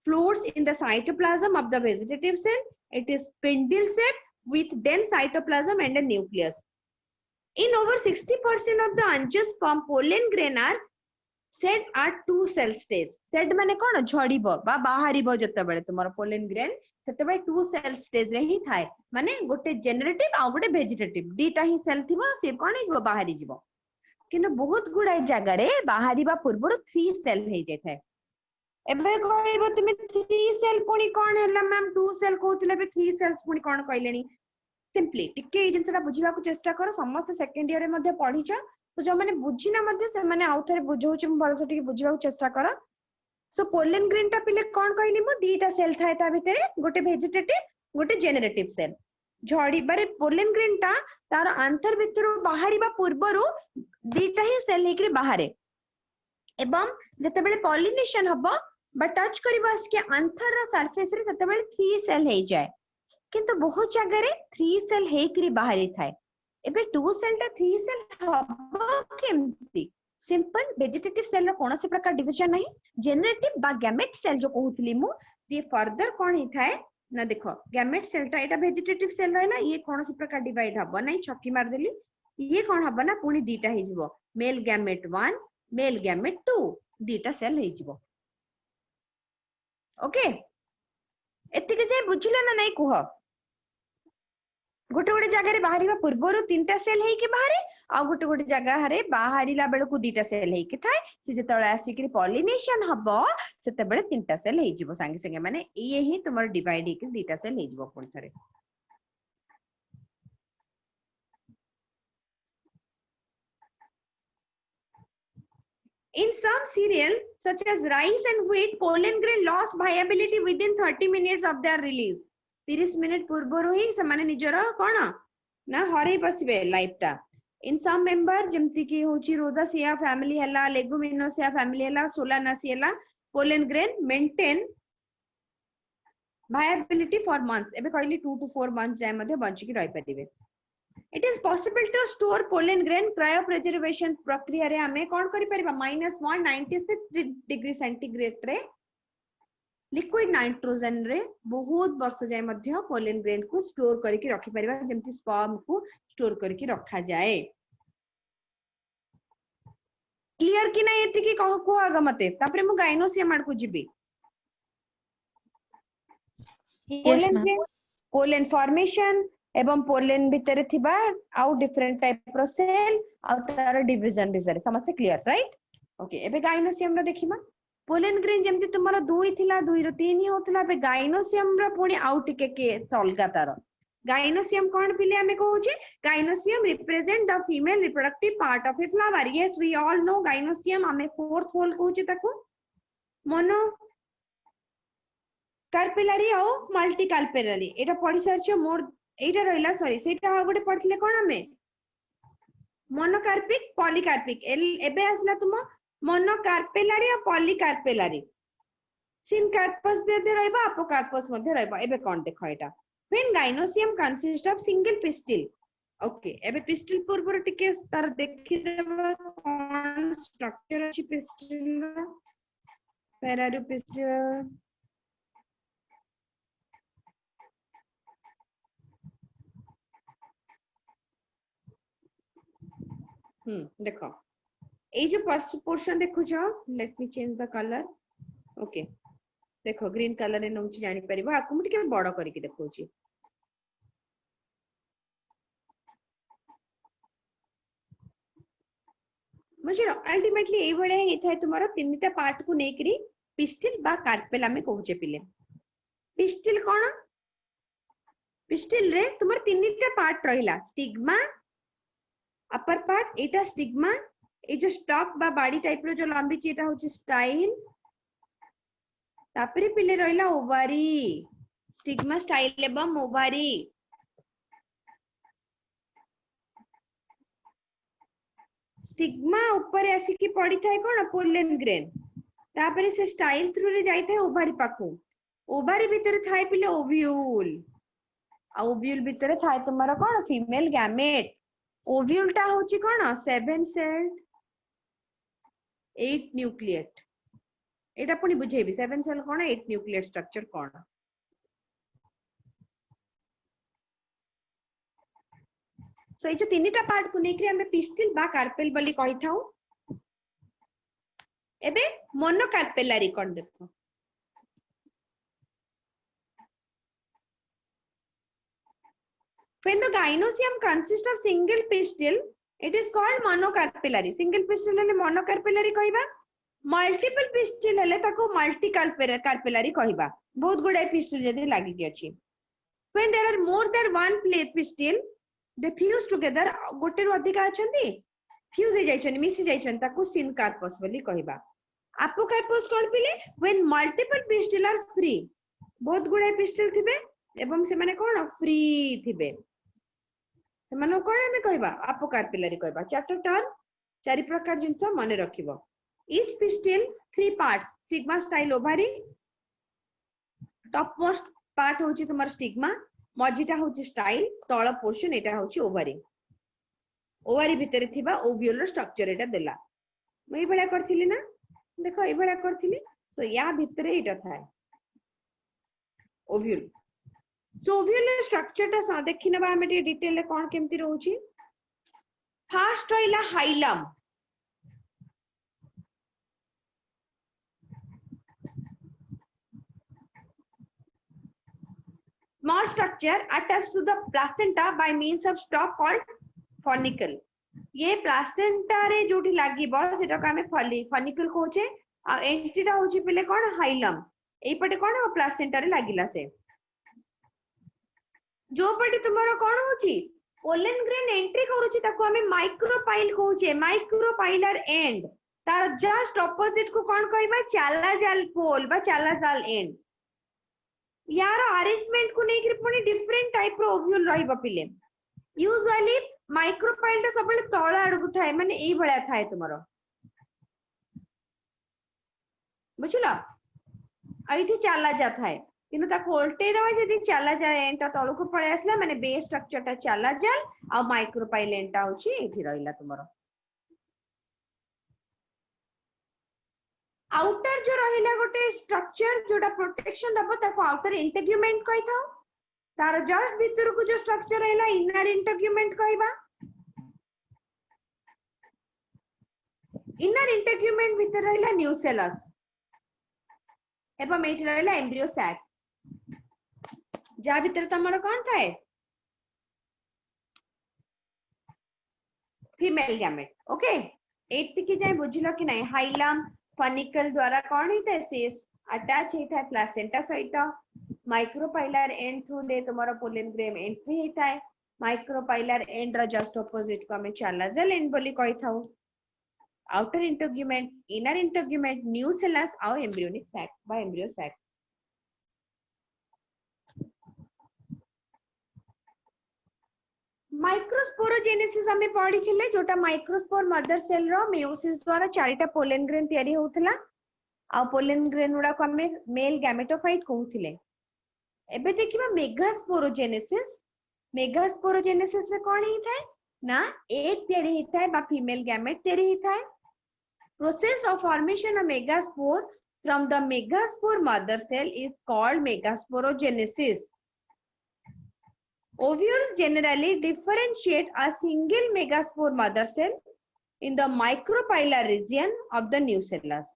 floats in the cytoplasm of the vegetative cell. It is spindle shaped with dense cytoplasm and a nucleus. In over 60% of the angiosperm, pollen grain are shed at two cell stage. Shed माने कौन झड़ीबो बा बाहरीबो जते बेले तुमरो pollen grain सेते बेले two cell stage रे ही थाए माने गोटे generative आ गोटे vegetative दीटा ही सेल थिबो से कोन हिबो बाहरी जिवो किने बहुत गुडा जगह रे बाहरीबा पूर्व 3 सेल हे जे थाए एबे कहइबो तुमे 3 सेल पुनी कोन हला मैम 2 सेल कहउतले बे 3 सेल्स पुनी कोन कहलेनी सिंपली टिके ए जिनसटा बुझिबा को चेष्टा करो समस्त सेकंड ईयर रे मध्ये पढिछ तो जो माने बुझिना मध्ये से माने आउथरे बुझौछ म बरस टिके बुझिबा को चेष्टा करो सो पोलन ग्रेन टा पिले कोन कहनी मो दीटा सेल थाए ता भितरे गोटे वेजिटेटिव गोटे जेनरेटिव सेल झड़ी बारे पोलन ग्रेन टा तार आंतर भितरो बाहरीबा पूर्वरो दीटा ही सेल लेकरे बाहरे एवं जेतेबेले पॉलिनेशन हबो बा टच करबा के आंथर रो सरफेस रे तेतेबेले 3 सेल हे जाय किंतु बहुत जगह रे 3 सेल हे करी बाहरी थाए एबे 2 सेल टा 3 सेल हबो केमती सिंपल वेजिटेटिव सेल रो कोनोसी प्रकार डिवीजन नहीं जेनरेटिव बा गैमेट सेल जो कहउतली मु ये फर्दर कोन ही थाए ना देखो गैमेट सेल टा एटा वेजिटेटिव सेल रहला ये कोनोसी प्रकार डिवाइड हबो नहीं छक्की मार देली ये कोन हबो ना पुनी दीटा हे जिवो मेल गैमेट 1 मेल गैमेट 2 दीटा सेल हे जिवो ओके एति के जे बुझिला ना नहीं कुह गोटे गोटे जगह रे बाहरिबा पूर्वरु 3टा सेल हे के बाहरे आ गोटे गोटे जगह रे बाहरिला बेल को 2टा सेल हे के थाए से जेतळे आसी कि पॉलिनेशन हबो सेते बेले 3टा सेल हे जिवो संगे संगे माने ये ही तुमर डिवाइड हे के 2टा सेल हे जिवो कोन थरे In some cereal such as rice and wheat, pollen grain lost viability within 30 minutes of their release. 30 minute पूर्वरु ही समाने निजर कोन ना हरै बसिबे लाइफ टा इन सम मेंबर जेमति की होची रोजासिया फैमिली हला लेगुमिनोसिया फैमिली हला सोलानासी हला pollen grain maintain viability for months एबे कहली 2 to 4 months जाय मध्ये बंची की रहि परिबे It is possible to store pollen grain cryopreservation प्रक्रिया रे हमें कोन करि परिबा -196 डिग्री सेंटीग्रेड रे लिक्विड नाइट्रोजन रे बहुत वर्ष जाय मध्ये पोलन ग्रेन को स्टोर करके रखि परिबा जेमति स्पर्म को स्टोर करके रखा जाए क्लियर कि नहीं एति की कह को आग मते तापरे मु गाइनोसियम आड़ को जिबी पोलन फॉर्मेशन एवं पोलन भितरे थिबा आउ डिफरेंट टाइप रो सेल आउ तार डिवीजन बिजरे समस्त क्लियर राइट ओके एबे गाइनोसियम रो देखिमा पोलन ग्रेन जेमति तुमरो 2 थिला 2 रो 3 ही होतला बे गाइनोसियम रो पुणी आउ टिके के सलगा तार गाइनोसियम कोन पिले हमें कहूचे gynoecium represent the female reproductive part of a flower yes we all know gynoecium हमें फोर्थ होल कहूचे ताको मोनो कार्पेलारी और मल्टी कार्पेलारी एटा पढि सरछ मोर एटा रहला सॉरी सेटा गोटे पढले कोन हमें मोनोकार्पिक पॉलीकार्पिक एबे आसला तुम मोनोकार्पेलारी और पॉलीकार्पेलारी सिनकार्पस मध्ये रहबा अपोकार्पस मध्ये रहबा एबे कोन देखो एटा when gynosium consists of single pistil okay एबे pistil पूर्व टिके तार देखि देबा कोन स्ट्रक्चर अछि pistil रा पेरारू pistil देखो ए जो पोर्शन देखो जो let me change the colour okay देखो ग्रीन कलर एन होची जानि परिबा आकु मु टिके बड़ करिके देखौची मुझे अल्टीमेटली ए बडे हे थाय तुम्हारा तीनटा पार्ट को नेकरी पिस्टिल बा कार्पेल हमें कहूचे पिले पिस्टिल कोन पिस्टिल रे तुम्हार तीनटा पार्ट रहिला स्टिग्मा अपर पार्ट एटा स्टिग्मा ए जो स्टॉक बा बाडी टाइप रो जो लंबी चीटा होची स्टाइल तापरे पिले रहिला ओवारी स्टिग्मा स्टाइल एवं ओवारी स्टिग्मा ऊपर आसी की पड़ी थाए कोन पोलन ग्रेन तापरे से स्टाइल थ्रू रे जाई थाए ओवारी पाखु ओवारी भीतर थाए पिले ओव्यूल आ ओव्यूल भीतर थाए तुम्हारा कोन फीमेल गैमेट ओव्यूल टा होची कोन 7 सेल्ड 8 न्यूक्लिएट एटा पुनी बुझेबी 7 सेल कोन 8 न्यूक्लिएट स्ट्रक्चर कोन सो ए जो तीनटा पार्ट को नेकरी हमें पिस्टिल बा कार्पेल बली कहि थाउ एबे मोनोकार्पेलारी कोन देखो when the gynosium consists of single pistil it is called monocarpellary single pistil ले monocarpellary कहिबा multiple pistil ले ताको multicarpellary कहिबा बहुत गुडा pistil जदी लागि के अछि when there are more than one pistil they fuse together गोटे रु अधिक अछंती fuse हे जाइछन मिसी जाइछन ताको syncarpus बोली कहिबा apocarpus कोन पिले when multiple pistil are free बहुत गुडा pistil थिबे एवं से माने कोन फ्री थिबे से माने कोन हमें कहबा अपोकार्पेलारी कहबा चैप्टर टर्न चारि प्रकार जिंस माने रखिबो each pistil 3 parts stigma style ovary top most part होची तुमर स्टिग्मा मझीटा होची स्टाइल तळ पोर्शन एटा होची ओवरी ओवरी भितरे थिबा ओव्यूल स्ट्रक्चर एटा देला मई भळा करथिली ना देखो ए भळा करथिली तो या भितरे एटा थाए ओव्यूल सो ओव्यूल स्ट्रक्चर ता सा देखिनबा हम टे डिटेल ले कोन केमती रहउची फर्स्ट रहिला hilum small structure attached to the placenta by means of stalk called funicle ये placenta रे जोठी लागी बस सेटा का हमें funicle कहूचे आ एंट्री टा होची पहले कोन हाइलम एई पटे कोन placenta रे लागिला से जो पटे तुम्हारा कोन होची पोलन ग्रेन एंट्री करूची ताको हमें माइक्रोपाइल कहूचे माइक्रोपाइलर एंड तार जस्ट ऑपोजिट को कोन कहबा चालाजाल पोल बा चालाजाल एंड यार अरेंजमेंट को नहीं पुणी डिफरेंट टाइप रो ओव्यूल रहिबा पिले यूजुअली माइक्रोपाइल ता सबले तळ आडकु थाए माने एई भळा थाए तुमरो बुझला आइठी चाला जा थाए किनु ता कोल्टे रो जदी चाला जा एंटा तळ को पळे आसला माने बेस स्ट्रक्चर ता चाला जाल आ माइक्रोपाइल एंटा होची एठी रहिला तुमरो आउटर जो रहिला गोटे स्ट्रक्चर जोटा प्रोटेक्शन दबो ताको आउटर इंटेग्यूमेंट कहि थाओ तार जस्ट भीतर को जो स्ट्रक्चर रहिला इनर इंटेग्यूमेंट कहबा इनर इंटेग्यूमेंट भीतर रहिला न्यूसेलस एबा मेट रहिला एम्ब्रियो सैक जा भीतर तमरो कोन थाए फीमेल गैमेट ओके एति की जाय बुझलो कि नहीं हाइलम फनिकल द्वारा कौन होता है सेस अटैच होता है प्लासेंटा सहित माइक्रोपाइलर एंड थ्रू दे तुम्हारा पोलन ग्रेन एंट्री होता है माइक्रोपाइलर एंड रा जस्ट ऑपोजिट को हमें चालाजल एंड बोली कहि थाउ outer integument inner integument nucellus और एम्ब्रियोनिक सैक बा एम्ब्रियो सैक माइक्रोस्पोरोजेनेसिस हमें पढ़ी थिले जोटा माइक्रोस्पोर मदर सेल रो मेयोसिस द्वारा चारिटा पोलन ग्रेन तयारी होतला आ पोलन ग्रेन उडा को हमें मेल गैमेटोफाइट कहउथिले एबे देखिबा मेगास्पोरोजेनेसिस में कोन ही थाए ना एक तयारी ही थाए बा फीमेल गैमेट तयारी ही थाए process of formation of megaspore from the megaspore mother cell is called megasporogenesis Ovule generally differentiate a single megaspore mother cell in the micropylar region of the nucellus.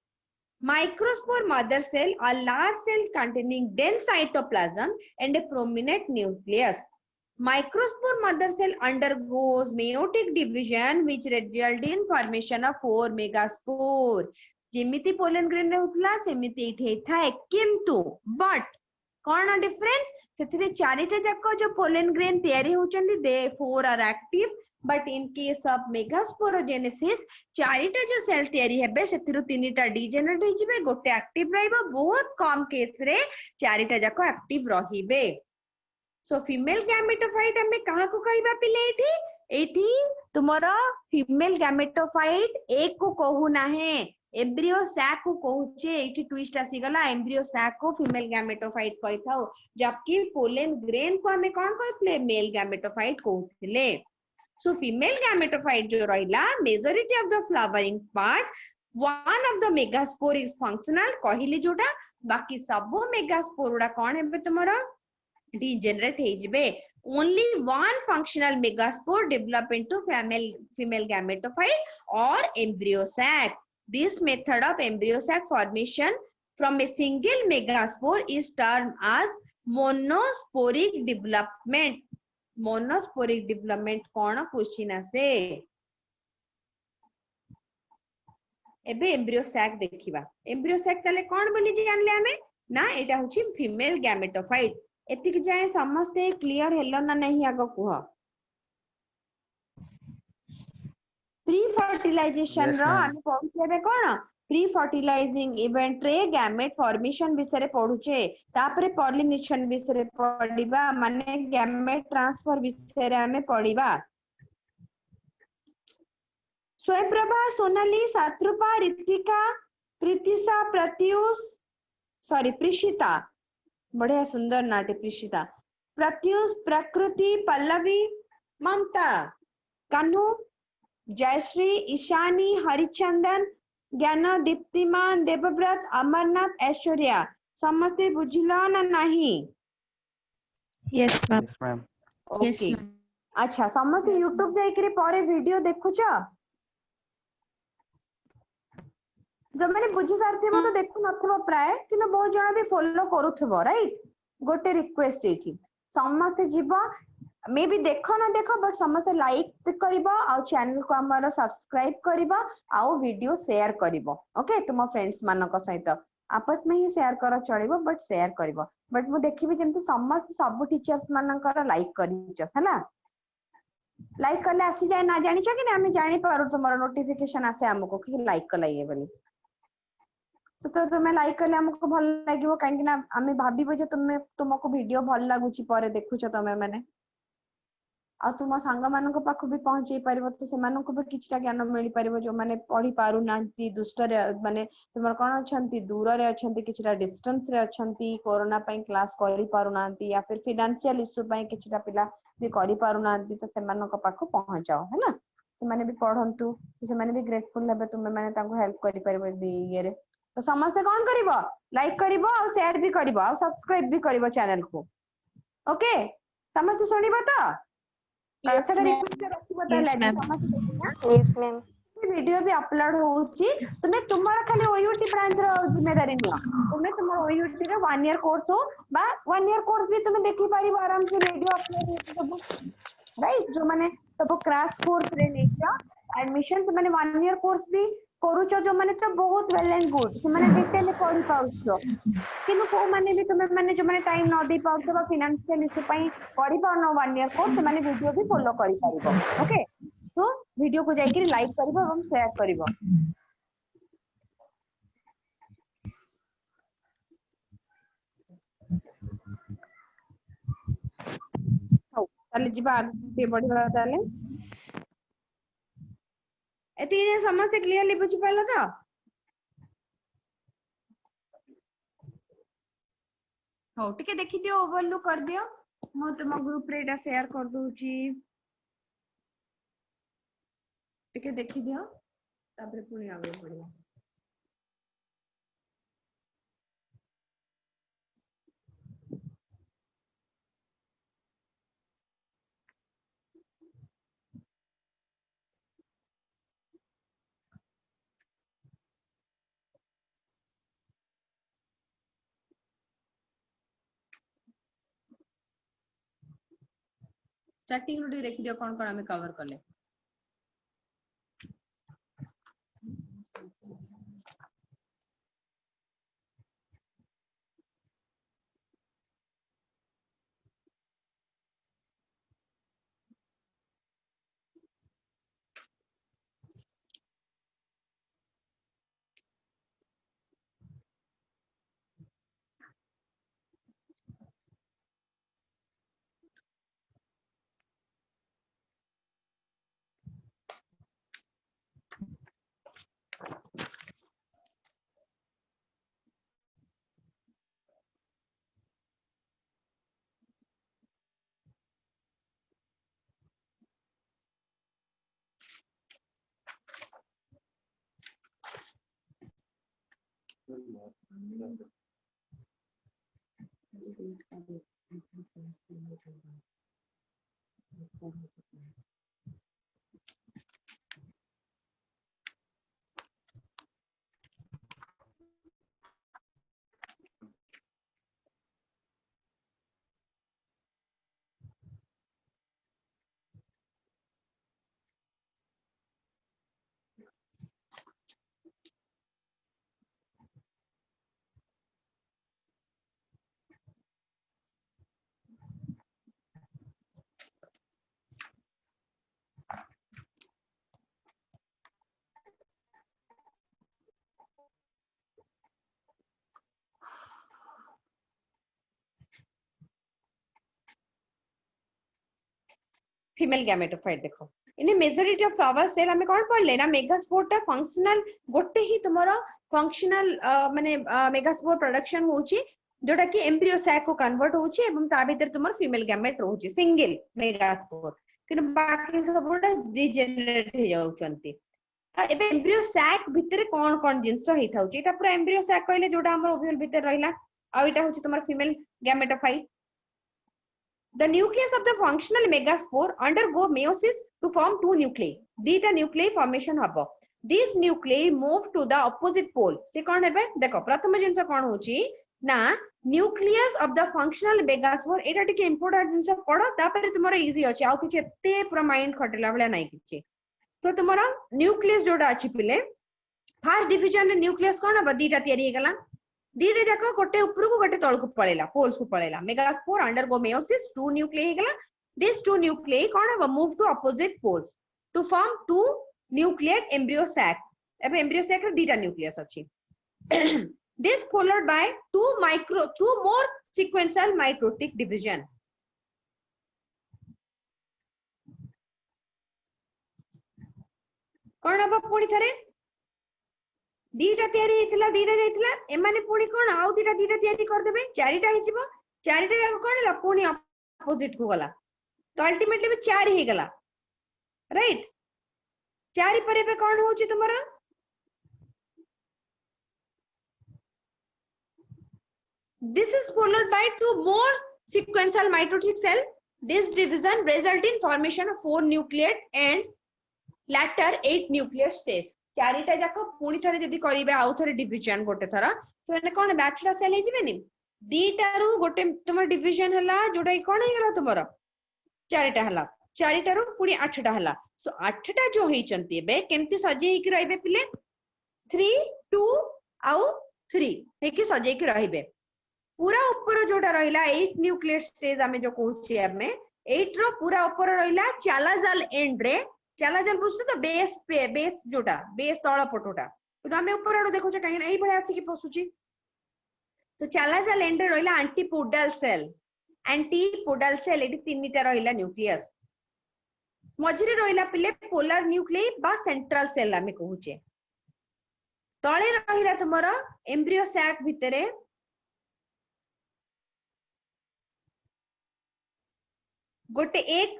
Microspore mother cell are large cells containing dense cytoplasm and a prominent nucleus. Microspore mother cell undergoes meiotic division which result in formation of 4 megaspore. जेमिति pollen grain रे होतला सेमिति इठे थाए किंतु but कौन difference सेथिरे चारिटा जाक जो pollen grain तयारी होचंदी they 4 are active but in case of megasporogenesis चारिटा जो सेल तयारी हेबे सेथिरु तीनिटा डीजेनरेट हो जिवे गोटे एक्टिव रहइबो बहुत कम केस रे चारिटा जाक एक्टिव रहिबे सो फीमेल गैमेटोफाइट हमें कहा को कहबा पिले एठी तुमरो फीमेल गैमेटोफाइट एक को कहू ना है एम्ब्रियो सैक को कहूचे एठी ट्विस्ट आसी गला एम्ब्रियो सैक को फीमेल गैमेटोफाइट कहि थाओ जबकि पोलन ग्रेन को हमें कोन कहथले मेल गैमेटोफाइट कहथले सो फीमेल गैमेटोफाइट जो रहिला majority of the flowering part one of the megaspore is functional कहिले जोटा बाकी सब मेगास्पोर उडा कोन हेबे तुमरो डीजेनरेट हे जिबे only one functional megaspore develop into female gametophyte or embryo sac. This method of embryo sac formation from a single megaspore is termed as monosporic development. Monosporic development कौन क्वेश्चन आसे एबे embryo sac देखिबा embryo sac तले कौन बोली जानले हमें ना एटा होची फीमेल गैमेटोफाइट एतिक जाय समस्ते क्लियर हेलो ना नहीं आगो कुह प्री फर्टिलाइजेशन रो हम पहुंचेबे कोन प्री फर्टिलाइजिंग इवेंट रे गैमेट फॉर्मेशन विषय पढुचे तापरे पॉलिनेशन विषय पढिबा माने गैमेट ट्रांसफर विषय रे हमें पढिबा स्वयंप्रभा, सोनाली, शत्रुपा, रितिका, प्रीतिशा, प्रत्युष, सॉरी प्रीशिता, बढ़िया सुंदर नाट्य प्रीशिता, प्रत्युष, प्रकृति, पल्लवी, ममता, कान्हू, जयश्री, ईशानी, हरिचंदन, ज्ञान, दीप्तिमान, देवव्रत, अमरनाथ, ऐश्वर्या, समस्ते बुझिल ना नहीं? Yes, ma'am. Yes, ma'am. Okay अच्छा समस्ते यूट्यूब जाइकरी परे वीडियो देखुछ जो मैंने बुझी सारथिबो तो देखु नथबो प्राय किनो बहुत जणा भी फॉलो करूथबो राइट गोटे रिक्वेस्ट एठी समस्ते जीवो मे भी देखो ना देखो बट समस्ते लाइक करिवो आ चैनल को हमर सब्सक्राइब करिवो आ वीडियो शेयर करिवो ओके तुम फ्रेंड्स मानक सहित आपस में ही शेयर कर चलिबो बट शेयर करिवो बट मु देखिबी जेमति समस्त सब टीचर्स मानकर लाइक करिछ हैला लाइक करले आसी जाए ना जानिछ कि ना हम जानि पारु तुमरो नोटिफिकेशन आसे हमको कि लाइक कलाइए बोली तो तुम्हें लाइक करले हमको भल लागिवो काहे कि ना हमें भाबिबो जे तुमको वीडियो भल लागुची परे देखुछ तमे माने आ तुम सांग मानक पाखु भी पहुंचे पारिबो तो से मानक भी किछटा ज्ञान मिली पारिबो जो माने पढ़ी पारु नांती दुष्ट रे माने तुमर कोन अछंती दूर रे अछंती किछटा डिस्टेंस रे अछंती कोरोना पई क्लास करि पारु नांती या फिर फाइनेंशियल इश्यू पई किछटा पिला भी करि पारु नांती तो से मानक पाखु पहुंचाओ है ना से माने भी पढ़ंतु से माने भी ग्रेटफुल हेबे तुमे माने ताको हेल्प करि पारिबो ये रे तो समस्त कोन करिवो लाइक करिवो और शेयर भी करिवो और सब्सक्राइब भी करिवो चैनल को ओके समस्त सुनिबो तो Yes, थोड़ा ma'am. रिक्वेस्ट रखिबो Yes, ताले ma'am. समस्त देखिना Yes, ma'am. वीडियो भी अपलोड होउची तुमे तुम्हारा खाली ओयूटी ब्रांच रो जिम्मेदारी नियो तुमे तुम्हारा ओयूटी रे 1 ईयर कोर्स हो बा 1 ईयर कोर्स भी तुमे देखि पारिबो आराम से वीडियो अपलोड होउची सब राइट जो माने सब क्रैश कोर्स रे नेचो एडमिशन तो माने 1 ईयर कोर्स भी करूचो जो माने तो बहुत वेल एंड गुड से माने डिटेल पढ़ी पाउछो किनु को माने भी तुमे माने जो माने टाइम न दे पाउछो बा फाइनेंशियल इश्यू पई पढ़ी पाउनो 1 ईयर कोर्स माने वीडियो भी फॉलो करि पारिबो ओके तो वीडियो को जाइकरी लाइक करिवो एवं शेयर करिवो हौ ताले जिबा आगे बढ़िबा ताले एति समस्त क्लियरली बुझी पाइलो तो हौ टिके देखि दियो ओवरलुक कर दियो मो तुम ग्रुप रे एटा शेयर कर दूची टिके देखि दियो तापर पुनी आगे बढ़िया स्टार्टिंग रो देखि दियो कोन कोन हमें कवर करले फीमेल गैमेटोफाइट देखो in majority of flower cell हमें कौन पढ़ले ना मेगास्पोर टा फंक्शनल गोटे ही तुमरो फंक्शनल माने मेगास्पोर प्रोडक्शन होची जोटा कि एम्ब्रियो सैक को कन्वर्ट होची एवं ता भीतर तुमर फीमेल गैमेट रहूची सिंगल मेगास्पोर कि बाकी सबटा डिजेनरेट हो जाउचंती एबे एम्ब्रियो सैक भीतर कोन कोन जिंस हेई थाउची एटा पूरा एम्ब्रियो सैक कहले जोटा हमर ओव्यूल भीतर रहिला आ एटा होची तुमर female gametophyte The nucleus of the functional megaspore undergo meiosis to form two nuclei. Dita nuclei formation habo. These nuclei move to the opposite pole. Se kon hebe देखो प्रथम जिंस कोन होची ना nucleus of the functional megaspore एटा टिके important जिंस पढो तापर तुमरो easy अछि आउ किछ एते पूरा माइंड खटला बला नै किछ तो तुमरो न्यूक्लियस जोडा अछि पिले फर्स्ट डिवीजन न्यूक्लियस कोन हबो दीटा तयारी हे गला दीरे जाको गोटे ऊपर को गोटे तळ को पळेला पोल्स को पळेला megaspore undergo meiosis two nuclei हेगला दिस टू न्यूक्लियई कोन हबो move to opposite poles to form two nuclei embryo sac एबे एम्ब्रियो सैक रे दीटा न्यूक्लियस अछि this followed by two more sequential mitotic division कोन हबो पुणी थरे दीटा तयारी हेतिला दीटा जाइतिला एमाने पुणी कोन आउ दीटा तयारी कर देबे चारिटा हिजिबो चारिटा जाको कोन ला पुणी अपोजिट को गला तो अल्टीमेटली भी चार ही गला राइट चारि परे पे कोन होची तुम्हारा this is followed by two more sequential mitotic cell this division result in formation of 4 nucleate and latter 8 nucleate stage चारिटा जाको पुणी थरे जदी करिवे आउ थरे डिवीजन गोटे थरा से कोन बैक्टीरिया सेल हे जिवेनी दीटा रु गोटे तुमर डिवीजन हला जोडा कोन हे गला तुमर चारिटा रु पुणी आठटा हला सो आठटा जो हेई चंती बे केमती सजे कि रहबे पिले 3 2 आउ 3 हे कि सजे कि रहबे पूरा ऊपर जोडा रहिला 8 न्यूक्लियस स्टेज हमें जो कहूची हमें 8 रो पूरा ऊपर रहिला चालाजाल एंड रे चालाजाल बुझते तो बेस जोटा बेस तळ पटोटा तो हमें ऊपर आडो देखो काहे एई भले आसी कि पसुची तो चालाजाल एंड रे रहिला एंटीपोडल सेल एटी तीनटा रहिला न्यूक्लियस मझिरे रहिला पिले पोलर न्यूक्लियई बा सेंट्रल सेल हमें कहूचे तळे रहिला तुमरो एम्ब्रियो सैक भितरे गोटे एक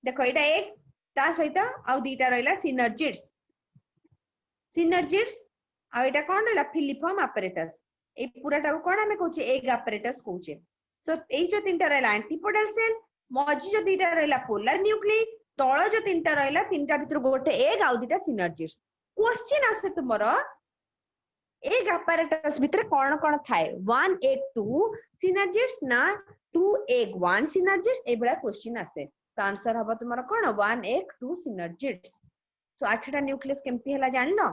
देखो एटा एक ता सहित आउ दीटा रहिला सिनर्जिड्स आ एटा कोन रहिला फिलिफॉर्म apparatus ए पूराटा को कोन हमें कहूचे एग apparatus कहूचे सो एई जो तीनटा रहिला एंटीपोडल सेल मझी जो दीटा रहिला पोलर न्यूक्लियई तळ जो तीनटा रहिला तीनटा भितर गोटे एग आउ दीटा सिनर्जिड्स क्वेश्चन आसे तुमरो एग apparatus भितर कोन कोन थाए 1 egg 2 सिनर्जिड्स ना 2 egg 1 synergids ए बड़ा क्वेश्चन आसे तो आंसर हबो तुमरा कोन 1 egg 2 synergids सो 8टा न्यूक्लियस केमती हला जानलो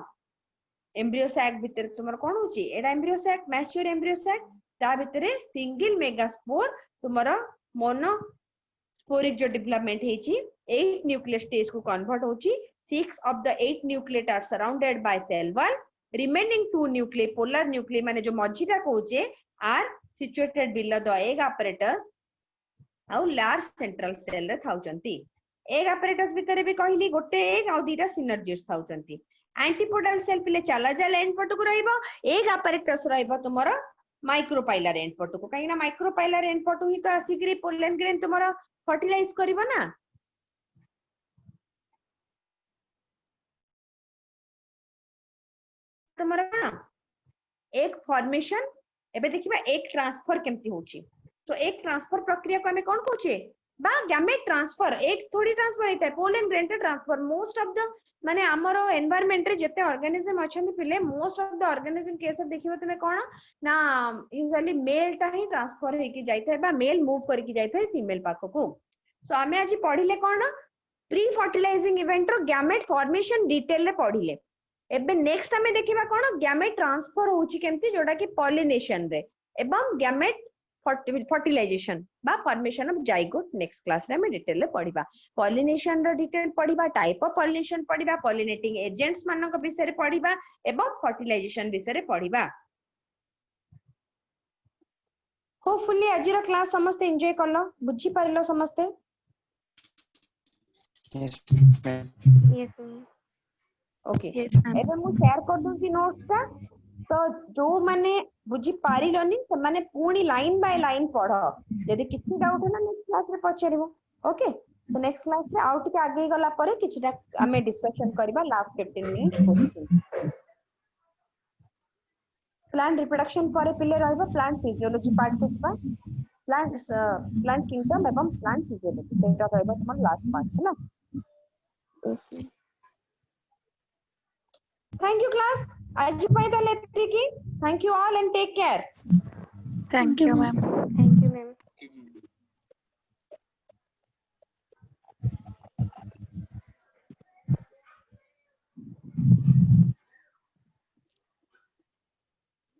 एम्ब्रियो सैक भीतर तुमरा कोन होची एडा embryo sac mature embryo sac ता भीतर सिंगल मेगास्पोर तुमरा मोनोस्पोरिक जो डेवलपमेंट हेची 8 न्यूक्लियस स्टेज को कन्वर्ट होची 6 of the 8 nuclei are surrounded by cell wall remaining 2 nuclei polar nuclei माने जो मझीटा कहूचे are situated below the egg apparatus आउ लार्ज सेंट्रल सेल रे थाउचंती एग apparatus भितर भी कहली गोटे एग आउ दीटा सिनर्जिड्स थाउचंती एंटीपोडल सेल पिले चालाजाल एंड पट को रहइबो एग apparatus रहइबो तुमरो माइक्रोपाइलर एंड पट को काईना माइक्रोपाइलर एंड पट ही तो आसीग्री पोलन ग्रेन तुमरो फर्टिलाइज करबो ना तुमरो ना एग फॉर्मेशन एबे देखिबा एक ट्रांसफर केमती होची तो एक ट्रांसफर प्रक्रिया को हमें कोन कहूचे बा गैमेट ट्रांसफर एक थोड़ी ट्रांसफर हेता है pollen grain transfer most of the माने हमरो एनवायरनमेंट रे जते ऑर्गेनिज्म अछन पिले most of the organism case देखिबो तमे कोन ना यूजुअली मेल टा ही ट्रांसफर हे कि जाइता है बा मेल मूव कर कि जाइता है फीमेल पाखो को सो हमें आज पढिले कोन प्री फर्टिलाइजिंग इवेंट रो गैमेट फॉर्मेशन डिटेल रे पढिले एबे नेक्स्ट हमें देखिबा कोन गैमेट ट्रांसफर होची केमती जोडा कि पॉलिनेशन रे एवं गैमेट फर्टिलाइजेशन बा formation of zygote next class रे हमें डिटेल रे पढिबा पॉलिनेशन रो डिटेल पढिबा टाइप ऑफ पॉलिनेशन पढिबा पॉलिनेटिंग एजेंट्स मानक विषय रे पढिबा एवं फर्टिलाइजेशन विषय रे पढिबा होपफुली आज रो क्लास समस्त एंजॉय करलो बुझी पारलो समस्त Yes, ma'am. Yes, ma'am. Okay Yes, ma'am. एबे मु शेयर कर दूची नोट्स टा तो जो माने बुझी पारिलोनी से माने पूरी लाइन बाय लाइन पढ़ यदि किसी डाउट है ना नेक्स्ट क्लास रे पछरिबो ओके सो नेक्स्ट क्लास रे आउट के आगे गला परे किछटा हमें डिस्कशन करबा last 15 minute question plant reproduction पर पिले रहबो प्लांट फिजियोलॉजी पार्ट को जिबा प्लांट किंगडम एवं प्लांट फिजियोलॉजी सेटा रहबो तुम लास्ट पार्ट है ना थैंक यू क्लास आज पाई द लेती की thank you all and take care Thank you, ma'am. Thank you, ma'am.